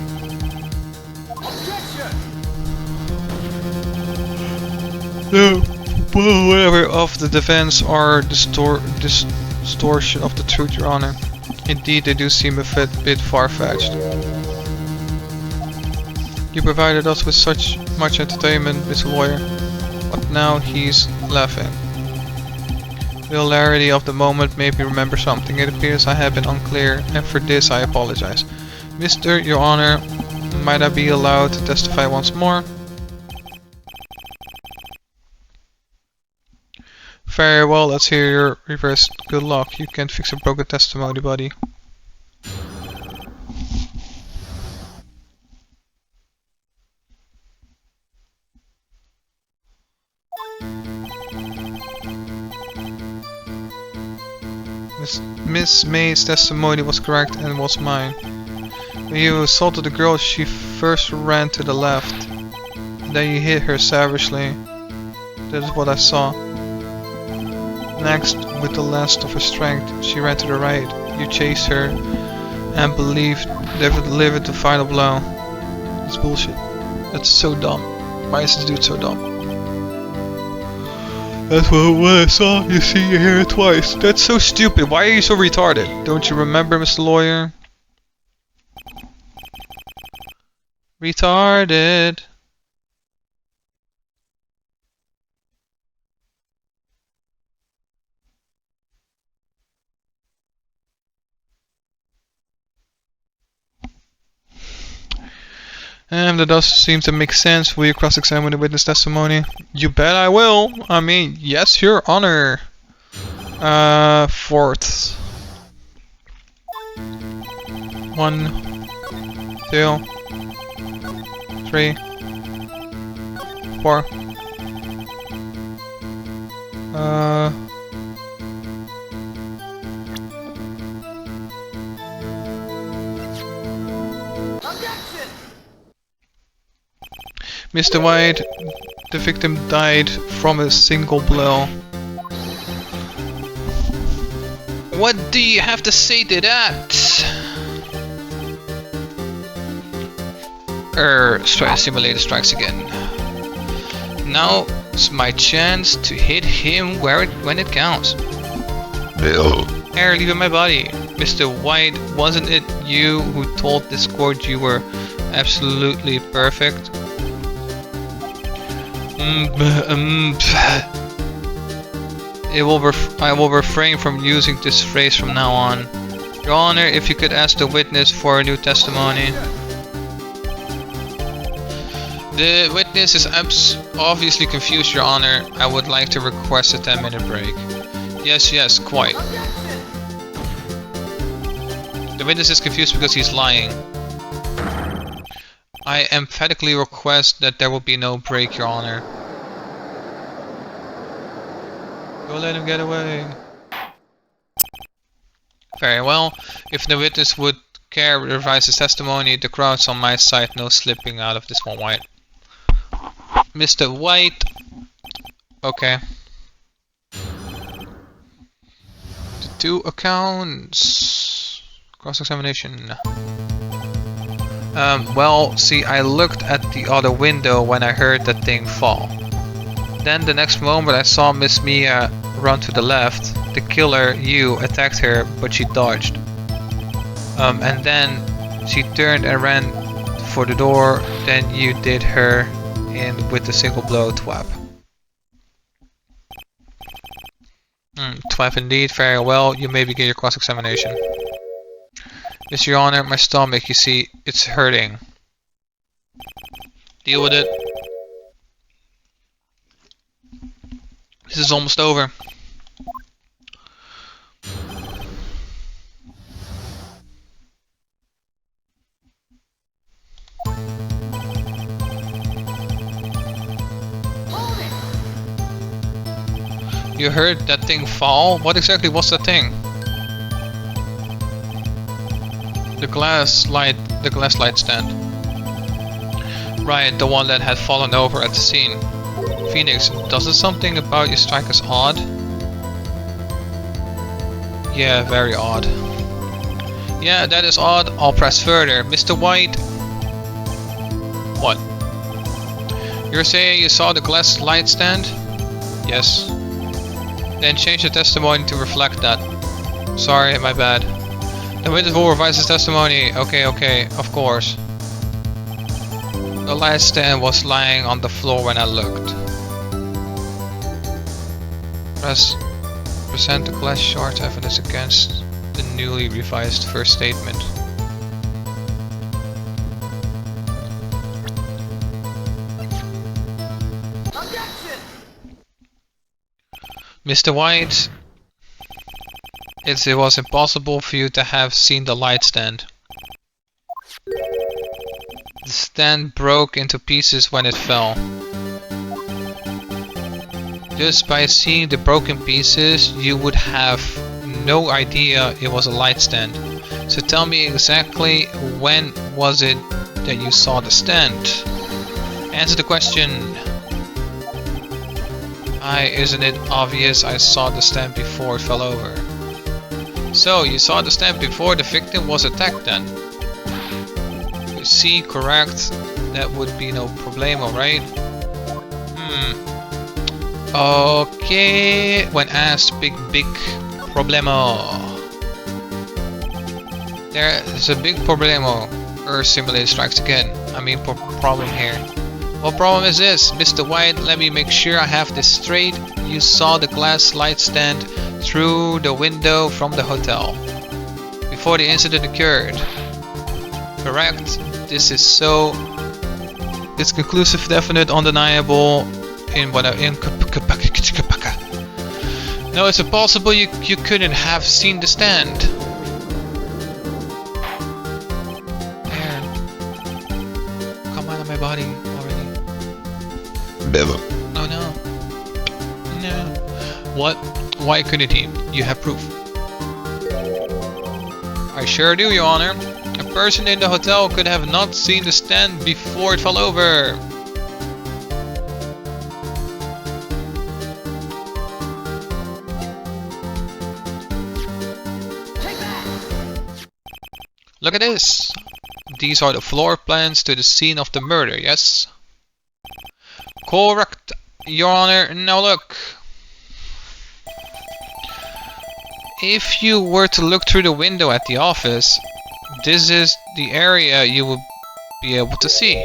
No, whatever of the defense are distortion of the truth, Your Honor. Indeed, they do seem a bit far-fetched. You provided us with such much entertainment, Mr. Lawyer, but now he's laughing. The hilarity of the moment made me remember something. It appears I have been unclear, and for this I apologize. Mr. Your Honor, might I be allowed to testify once more? Very well, let's hear your reverse. Good luck. You can't fix a broken testimony, buddy. Miss May's testimony was correct and was mine. When you assaulted the girl, she first ran to the left. Then you hit her savagely. That is what I saw. Next, with the last of her strength, she ran to the right. You chased her and believed they would deliver the final blow. That's bullshit. That's so dumb. Why is this dude so dumb? That's what I saw. You see, you hear it twice. That's so stupid. Why are you so retarded? Don't you remember, Mr. Lawyer? Retarded. That does seem to make sense. Will you cross-examine the witness testimony? You bet I will. I mean, yes, Your Honor. Fourth. 1, 2, 3, 4. Mr. White, the victim died from a single blow. What do you have to say to that? Simulator strikes again. Now it's my chance to hit him when it counts. Bill. Air leaving my body. Mr. White, wasn't it you who told this court you were absolutely perfect? I will refrain from using this phrase from now on. Your Honor, if you could ask the witness for a new testimony. The witness is obviously confused, Your Honor. I would like to request a 10-minute break. Yes, quite. The witness is confused because he's lying. I emphatically request that there will be no break, Your Honor. Don't let him get away. Very well. If the witness would care to revise his testimony, the crowd's on my side. No slipping out of this one, White. Mr. White. Okay. The 2 accounts. Cross-examination. Well, see, I looked at the other window when I heard that thing fall. Then the next moment I saw Miss Mia run to the left. The killer, you, attacked her, but she dodged. And then she turned and ran for the door. Then you did her in with a single blow, twap. Twap indeed, very well. You may begin your cross-examination. Yes, Your Honor, my stomach, you see, it's hurting. Deal with it. This is almost over. You heard that thing fall? What exactly was that thing? The glass light stand. Right, the one that had fallen over at the scene. Phoenix, doesn't something about you strike as odd? Yeah, very odd. Yeah, that is odd. I'll press further. Mr. White. What? You're saying you saw the glass light stand? Yes. Then change the testimony to reflect that. Sorry, my bad. The witness will revise his testimony. Okay, of course. The light stand was lying on the floor when I looked. Present the glass shard evidence against the newly revised first statement. Mr. White, it was impossible for you to have seen the light stand. The stand broke into pieces when it fell. Just by seeing the broken pieces, you would have no idea it was a light stand. So tell me exactly when was it that you saw the stand? Answer the question. Isn't it obvious I saw the stand before it fell over? So, you saw the stand before the victim was attacked then? You see, correct. That would be no problemo, right? Okay. When asked, big problemo. There is a big problemo. Earth simulator strikes again. I mean, problem here. What problem is this? Mr. White, let me make sure I have this straight. You saw the glass light stand through the window from the hotel before the incident occurred. Correct. This is so. It's conclusive, definite, undeniable. No, it's impossible. You couldn't have seen the stand. There. Come out of my body already. Never. Oh no. No. What? Why couldn't he? You have proof. I sure do, Your Honor. A person in the hotel could have not seen the stand before it fell over. Look at this. These are the floor plans to the scene of the murder, yes? Correct, Your Honor. Now look. If you were to look through the window at the office, this is the area you would be able to see.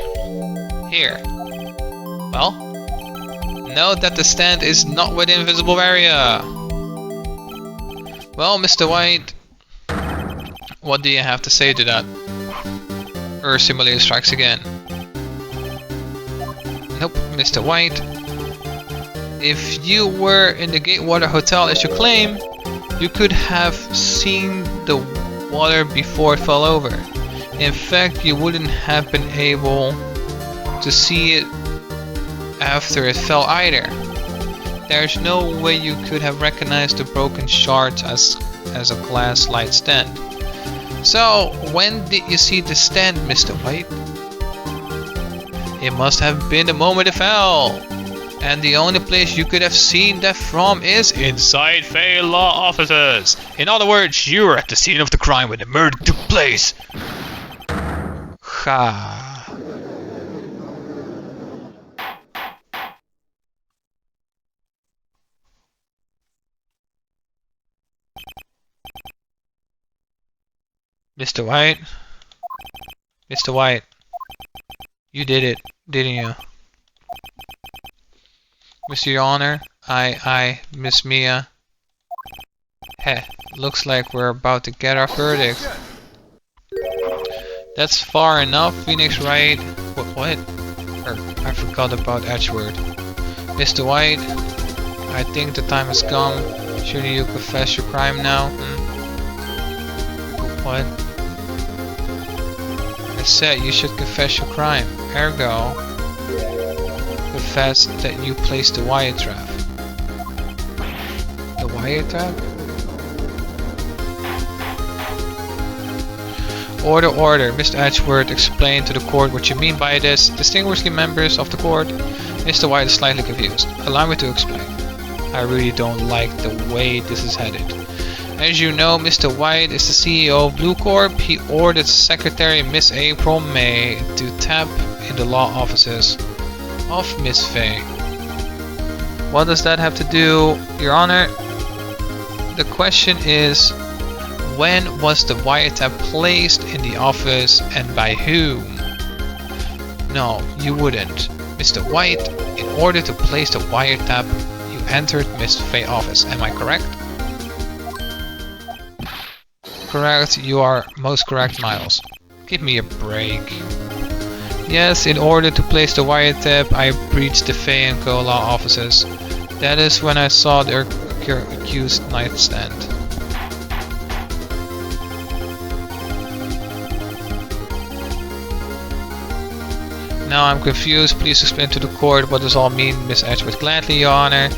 Here. Well, note that the stand is not within visible area. Well, Mr. White, what do you have to say to that? Earth simulator strikes again. Nope, Mr. White. If you were in the Gatewater Hotel as you claim, you could have seen the water before it fell over. In fact, you wouldn't have been able to see it after it fell either. There's no way you could have recognized the broken shards as a glass light stand. So, when did you see the stand, Mr. White? It must have been the moment it fell. And the only place you could have seen that from is inside Fay Law offices. In other words, you were at the scene of the crime when the murder took place. Ha. Mr. White? Mr. White, you did it, didn't you? Mr. Your Honor, Miss Mia. Heh, looks like we're about to get our verdict. That's far enough, Phoenix Wright. What? I forgot about Edgeworth. Mr. White, I think the time has come. Shouldn't you confess your crime now? What? I said you should confess your crime. Ergo, confess that you placed the wire trap. The wire trap? Order, order. Mr. Edgeworth, explain to the court what you mean by this. Distinguished members of the court, Mr. White is slightly confused. Allow me to explain. I really don't like the way this is headed. As you know, Mr. White is the CEO of Blue Corp. He ordered Secretary Miss April May to tap in the law offices of Miss Fay. What does that have to do, Your Honor? The question is, when was the wiretap placed in the office and by whom? No, you wouldn't. Mr. White, in order to place the wiretap, you entered Miss Fay's office. Am I correct? Correct, you are most correct, Miles. Give me a break. Yes, in order to place the wiretap, I breached the Fay & Co. law offices. That is when I saw the accused nightstand. Now I'm confused. Please explain to the court what does all mean, Miss Edgeworth. Gladly, Your Honor.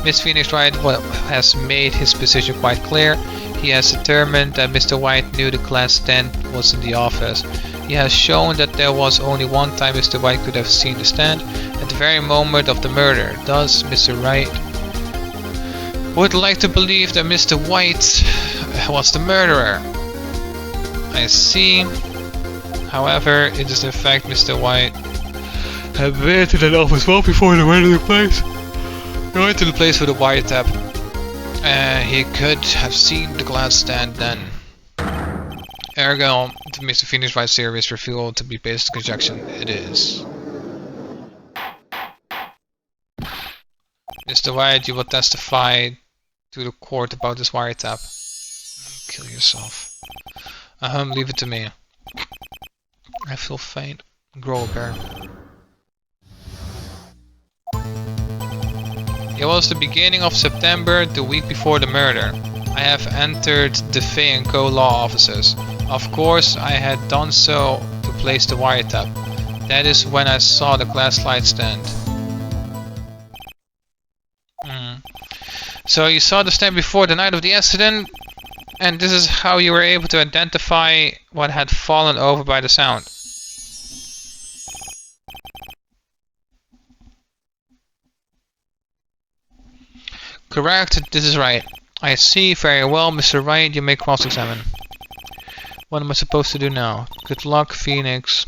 Miss Phoenix Wright has made his position quite clear. He has determined that Mr. White knew the glass stand was in the office. He has shown that there was only one time Mr. White could have seen the stand, at the very moment of the murder. Thus, Mr. Wright would like to believe that Mr. White was the murderer. I see. However, it is in fact Mr. White had been to that office well before the murder took place. He went to the place with the wiretap. He could have seen the glass stand then. Ergo, Mr. Phoenix Wright's theory is revealed to be based on conjecture. It is. Mr. White, you will testify to the court about this wiretap. Kill yourself. Leave it to me. I feel faint. Grow a bear. It was the beginning of September, the week before the murder. I have entered the Fay & Co. law offices. Of course, I had done so to place the wiretap. That is when I saw the glass light stand. So you saw the stand before the night of the accident, and this is how you were able to identify what had fallen over by the sound. Correct, this is right. I see, very well, Mr. Wright, you may cross-examine. What am I supposed to do now? Good luck, Phoenix.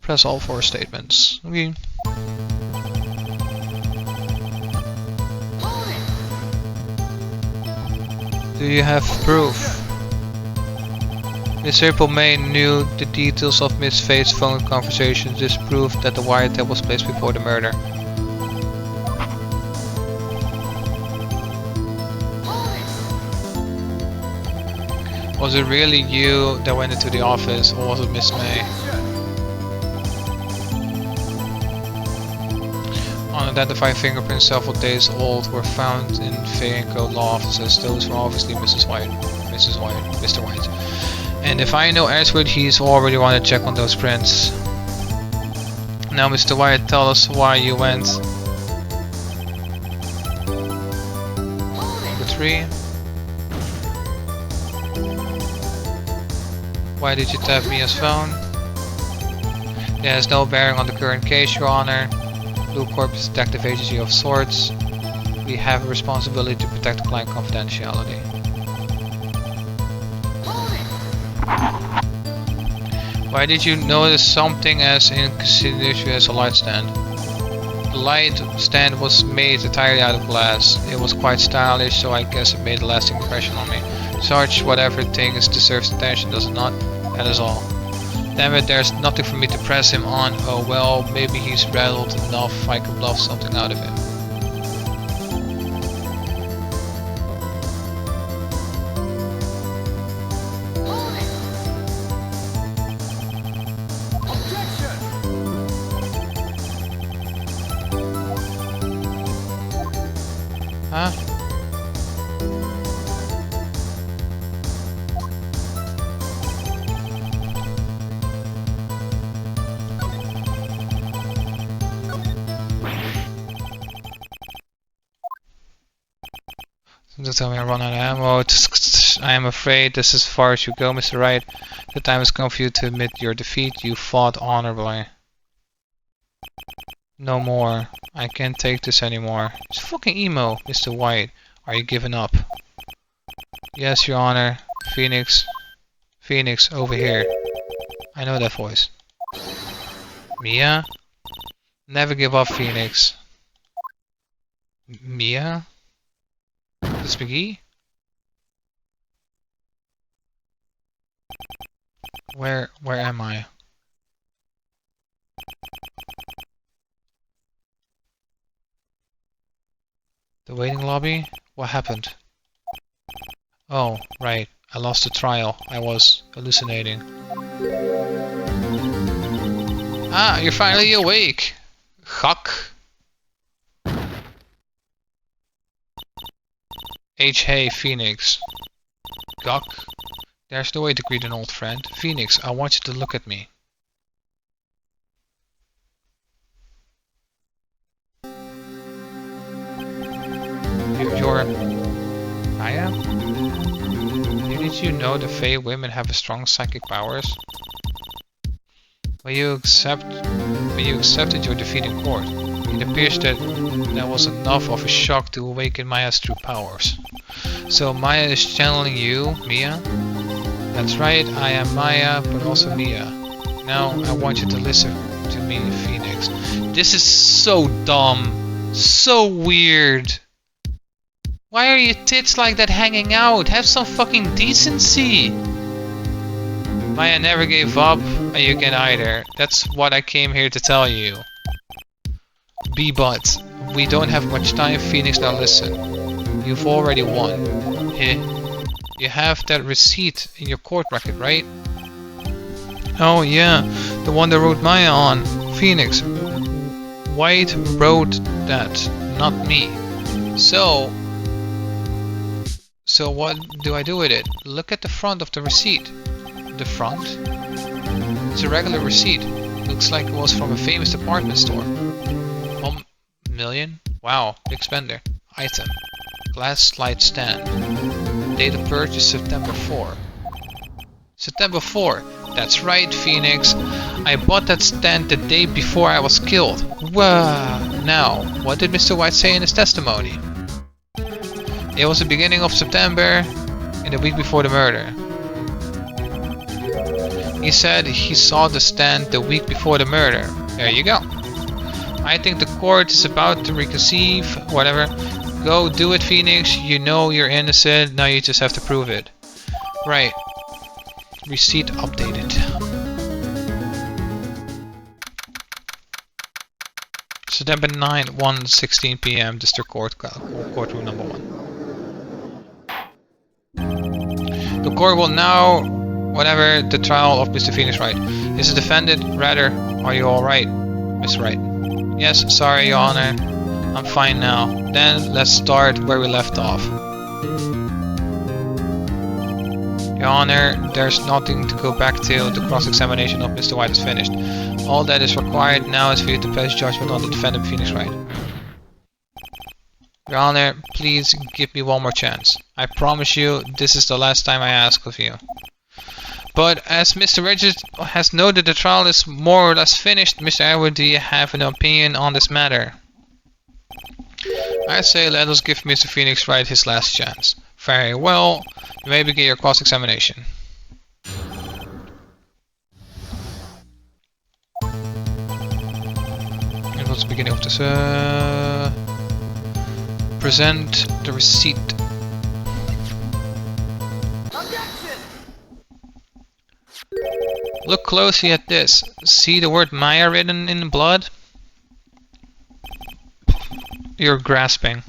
Press all 4 statements. Okay. Do you have proof? Miss April May knew the details of Miss Fay's phone conversations. This proved that the wiretap was placed before the murder. Was it really you that went into the office, or was it Miss May? Unidentified fingerprints several days old were found in Fay & Co. law offices. Those were obviously Mr. White. And if I know Edgeworth, he's already wanted to check on those prints. Now, Mr. White, tell us why you went. Number 3. Why did you tap Mia's phone? It has no bearing on the current case, Your Honor. Blue Corp is a detective agency of sorts. We have a responsibility to protect client confidentiality. Why did you notice something as inconspicuous as a light stand? The light stand was made entirely out of glass. It was quite stylish, so I guess it made a lasting impression on me. Such whatever thing is deserves attention, does it not? That is all. Damn it, there's nothing for me to press him on. Oh well, maybe he's rattled enough I can bluff something out of him. Don't tell me I run out of ammo. I am afraid this is as far as you go, Mr. Wright. The time has come for you to admit your defeat. You fought honorably. No more. I can't take this anymore. It's fucking emo, Mr. White. Are you giving up? Yes, Your Honor. Phoenix. Phoenix, over here. I know that voice. Mia? Never give up, Phoenix. Mia? This McGee? Where am I? The waiting lobby? What happened? Oh, right. I lost the trial. I was hallucinating. Ah, you're finally awake! Huck! Hey, Phoenix. Gok. There's no way to greet an old friend. Phoenix, I want you to look at me. You're... Maya? Didn't you know the Fey women have strong psychic powers? When you accepted your defeat in court, it appears that was enough of a shock to awaken Maya's true powers. So Maya is channeling you, Mia? That's right, I am Maya, but also Mia. Now I want you to listen to me, Phoenix. This is so dumb. So weird. Why are your tits like that hanging out? Have some fucking decency. Maya never gave up, and you can either. That's what I came here to tell you. But we don't have much time, Phoenix. Now listen. You've already won. You have that receipt in your court record, right? Oh yeah, the one that wrote Maya on. Phoenix. White wrote that, not me. So what do I do with it? Look at the front of the receipt. The front? It's a regular receipt. Looks like it was from a famous department store. 1 million? Wow, big spender. Item. Glass slide stand. Date of purchase September 4. September 4. That's right, Phoenix. I bought that stand the day before I was killed. Wow. Now, what did Mr. White say in his testimony? It was the beginning of September, in the week before the murder. He said he saw the stand the week before the murder. There you go. I think the court is about to reconceive, whatever. Go do it, Phoenix. You know you're innocent, now you just have to prove it. Right. Receipt updated. September 9, 1:16 p.m. District Court, courtroom number 1. The court will now, whatever the trial of Mr. Phoenix Wright. Is the defendant, rather, are you alright, Miss Wright? Yes, sorry, Your Honor. I'm fine now. Then let's start where we left off. Your Honor, there's nothing to go back to. The cross-examination of Mr. White is finished. All that is required now is for you to pass judgment on the defendant, Phoenix Wright. Your Honor, please give me one more chance. I promise you, this is the last time I ask of you. But as Mr. Richards has noted, the trial is more or less finished. Mr. Edward, do you have an opinion on this matter? I say let us give Mr. Phoenix Wright his last chance. Very well. You may begin your cross-examination. It was the beginning of this. Present the receipt. Objection! Look closely at this. See the word Maya written in blood? You're grasping.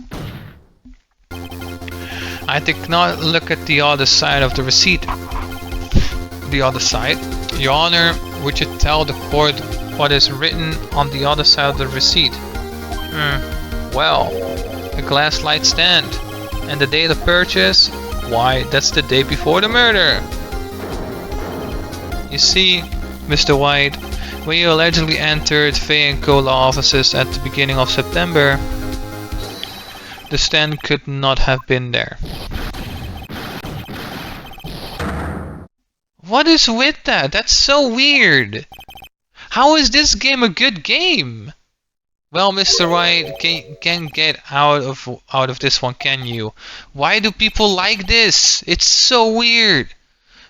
I did not look at the other side of the receipt. The other side? Your Honor, would you tell the court what is written on the other side of the receipt? Well, a glass light stand. And the date of purchase? Why, that's the day before the murder. You see, Mr. White, when you allegedly entered Fay & Co. law offices at the beginning of September, The stand could not have been there. What is with that? That's so weird. How is this game a good game? Well, Mr. Wright, can get out of this one, can you? Why do people like this? It's so weird.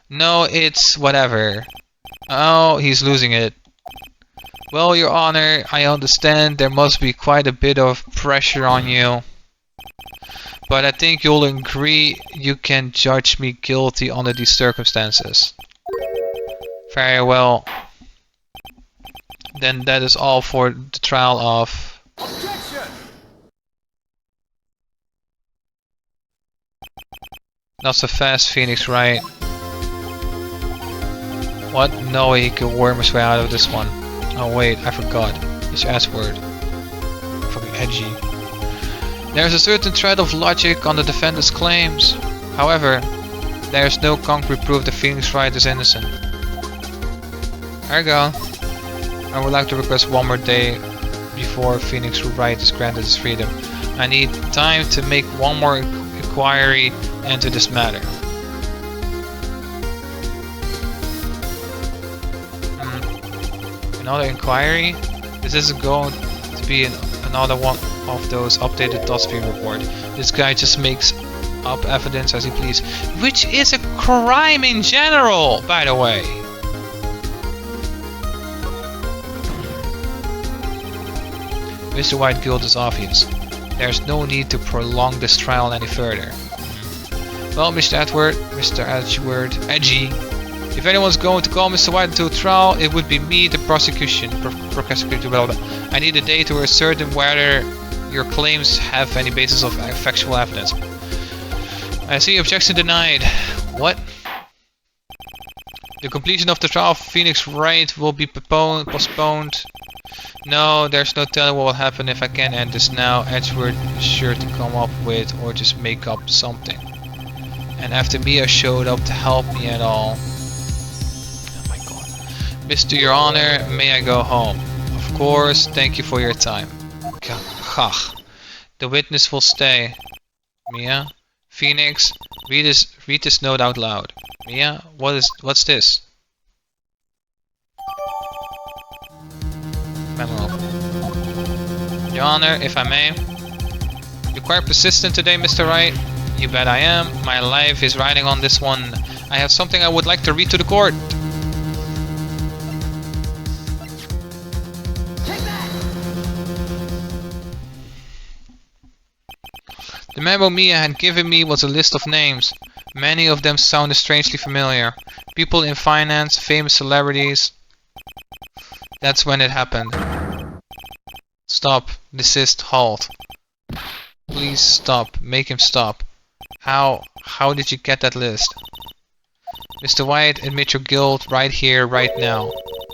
No, it's whatever. Oh, he's losing it. Well, Your Honor, I understand there must be quite a bit of pressure on you. But I think you'll agree you can judge me guilty under these circumstances. Very well. Then that is all for the trial of... Objection! Not so fast, Phoenix, Wright. What? No way he could worm his way out of this one. Oh wait, I forgot. His S-word. Fucking edgy. There's a certain thread of logic on the defendant's claims. However, there is no concrete proof that Phoenix Wright is innocent. There you go. I would like to request one more day before Phoenix Wright is granted his freedom. I need time to make one more inquiry into this matter. Another inquiry? This isn't going to be another one of those updated Dosby report. This guy just makes up evidence as he pleases, which is a crime in general, by the way. Mr. White's guilt is obvious. There's no need to prolong this trial any further. Well, Mr. Edward, Edgy, if anyone's going to call Mr. White into a trial, it would be me, the prosecution. I need a day to ascertain whether your claims have any basis of factual evidence. I see objection denied. What? The completion of the trial of Phoenix Wright will be postponed. No, there's no telling what will happen if I can't end this now. Edward is sure to come up with or just make up something. And after Mia showed up to help me at all. Oh my god. Mr. Your Honor, may I go home? Of course, thank you for your time. Gah. The witness will stay. Mia? Phoenix, read this note out loud. Mia, what's this? Memo. Your Honor, if I may. You're quite persistent today, Mr. Wright. You bet I am. My life is riding on this one. I have something I would like to read to the court. Take that! The memo Mia had given me was a list of names. Many of them sounded strangely familiar. People in finance, famous celebrities. That's when it happened. Stop. Desist. Halt. Please stop. Make him stop. How did you get that list? Mr. White, admit your guilt right here, right now.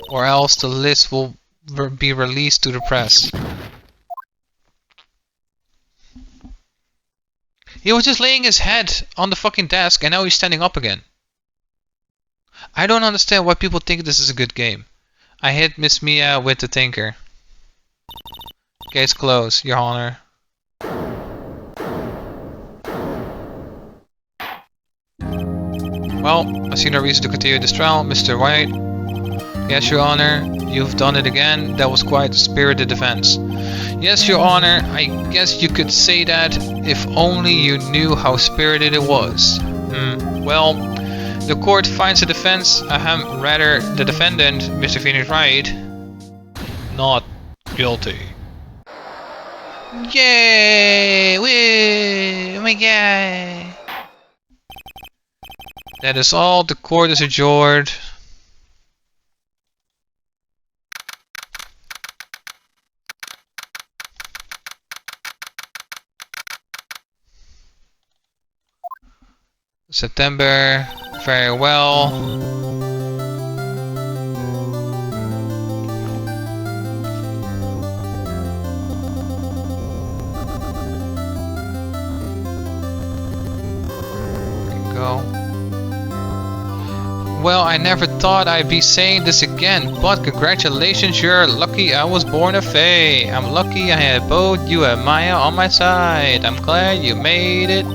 Or else the list will be released to the press. He was just laying his head on the fucking desk and now he's standing up again. I don't understand why people think this is a good game. I hit Miss Mia with the tinker. Case closed, Your Honor. Well, I see no reason to continue this trial, Mr. White. Yes, Your Honor, you've done it again. That was quite a spirited defense. Yes, Your Honor, I guess you could say that if only you knew how spirited it was. Well, the court finds the defense, rather the defendant, Mr. Phoenix Wright, not guilty. Yay! Woo! Oh my god! That is all. The court is adjourned. September. Very well. Go. Well, I never thought I'd be saying this again, but congratulations, you're lucky I was born a Fae. I'm lucky I had both you and Maya on my side. I'm glad you made it.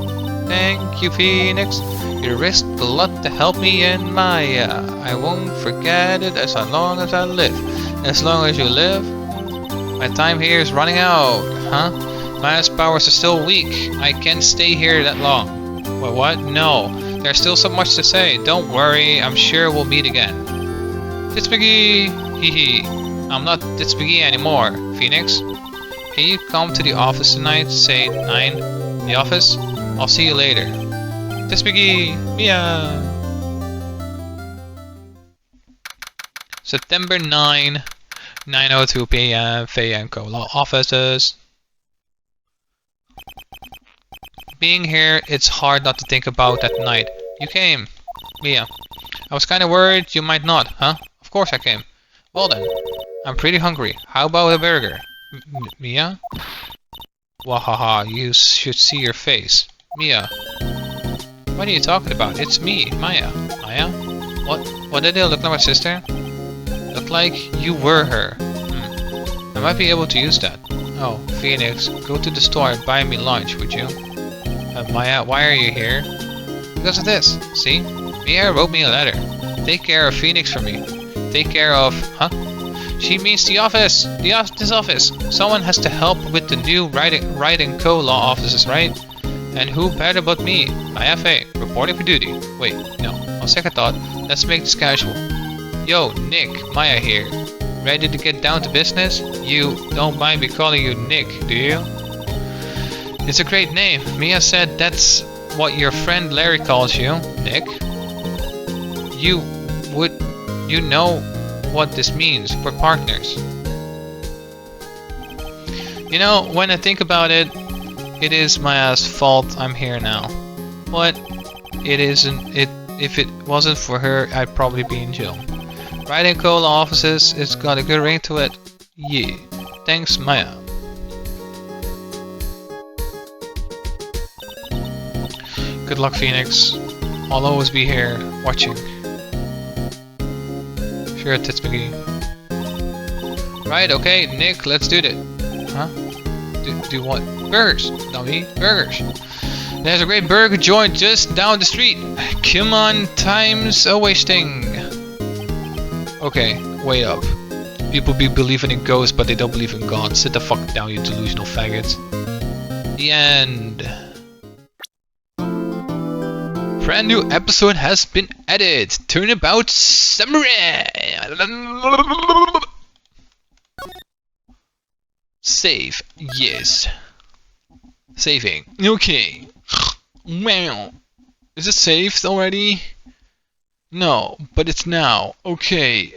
Thank you, Phoenix. You risked a lot to help me and Maya. I won't forget it as long as I live. As long as you live, my time here is running out, huh? Maya's powers are still weak. I can't stay here that long. Well, what? No. There's still so much to say. Don't worry, I'm sure we'll meet again. Titsbiggy! Hee hee. I'm not Titsbiggy anymore. Phoenix? Can you come to the office tonight? Say 9. The office? I'll see you later. Titsbiggy! Mia! September 9, 9:02 p.m. Faye and Cola offices. Being here, it's hard not to think about that night. You came, Mia. I was kinda worried you might not, huh? Of course I came. Well then, I'm pretty hungry. How about a burger? Mia? Wahaha, you should see your face. Mia. What are you talking about? It's me, Maya. Maya? What did it look like my sister? Looked like you were her. I might be able to use that. Oh, Phoenix, go to the store and buy me lunch, would you? Maya, why are you here? Because of this. See? Mia wrote me a letter. Take care of Phoenix for me. Take care of... Huh? She means the office! This office! Someone has to help with the new Wright and Co. law offices, right? And who better but me? Maya Faye, reporting for duty. Wait, no. On second thought, let's make this casual. Yo, Nick, Maya here. Ready to get down to business? You don't mind me calling you Nick, do you? It's a great name. Mia said that's what your friend Larry calls you, Nick. You know what this means. We're partners. You know, when I think about it, it is Maya's fault I'm here now. But it isn't. If it wasn't for her, I'd probably be in jail. Wright and Co. offices, it's got a good ring to it. Yeah. Thanks, Maya. Good luck, Phoenix. I'll always be here, watching. Sure, Titsbiggy. Right, okay, Nick, let's do it. Huh? Do what? Burgers, dummy, burgers. There's a great burger joint just down the street. Come on, time's a wasting. Okay, wait up. People be believing in ghosts, but they don't believe in God. Sit the fuck down, you delusional faggots. The end. Brand new episode has been added. Turnabout Samurai. Save. Yes. Saving. Okay. Wow. Is it saved already? No, but it's now. Okay.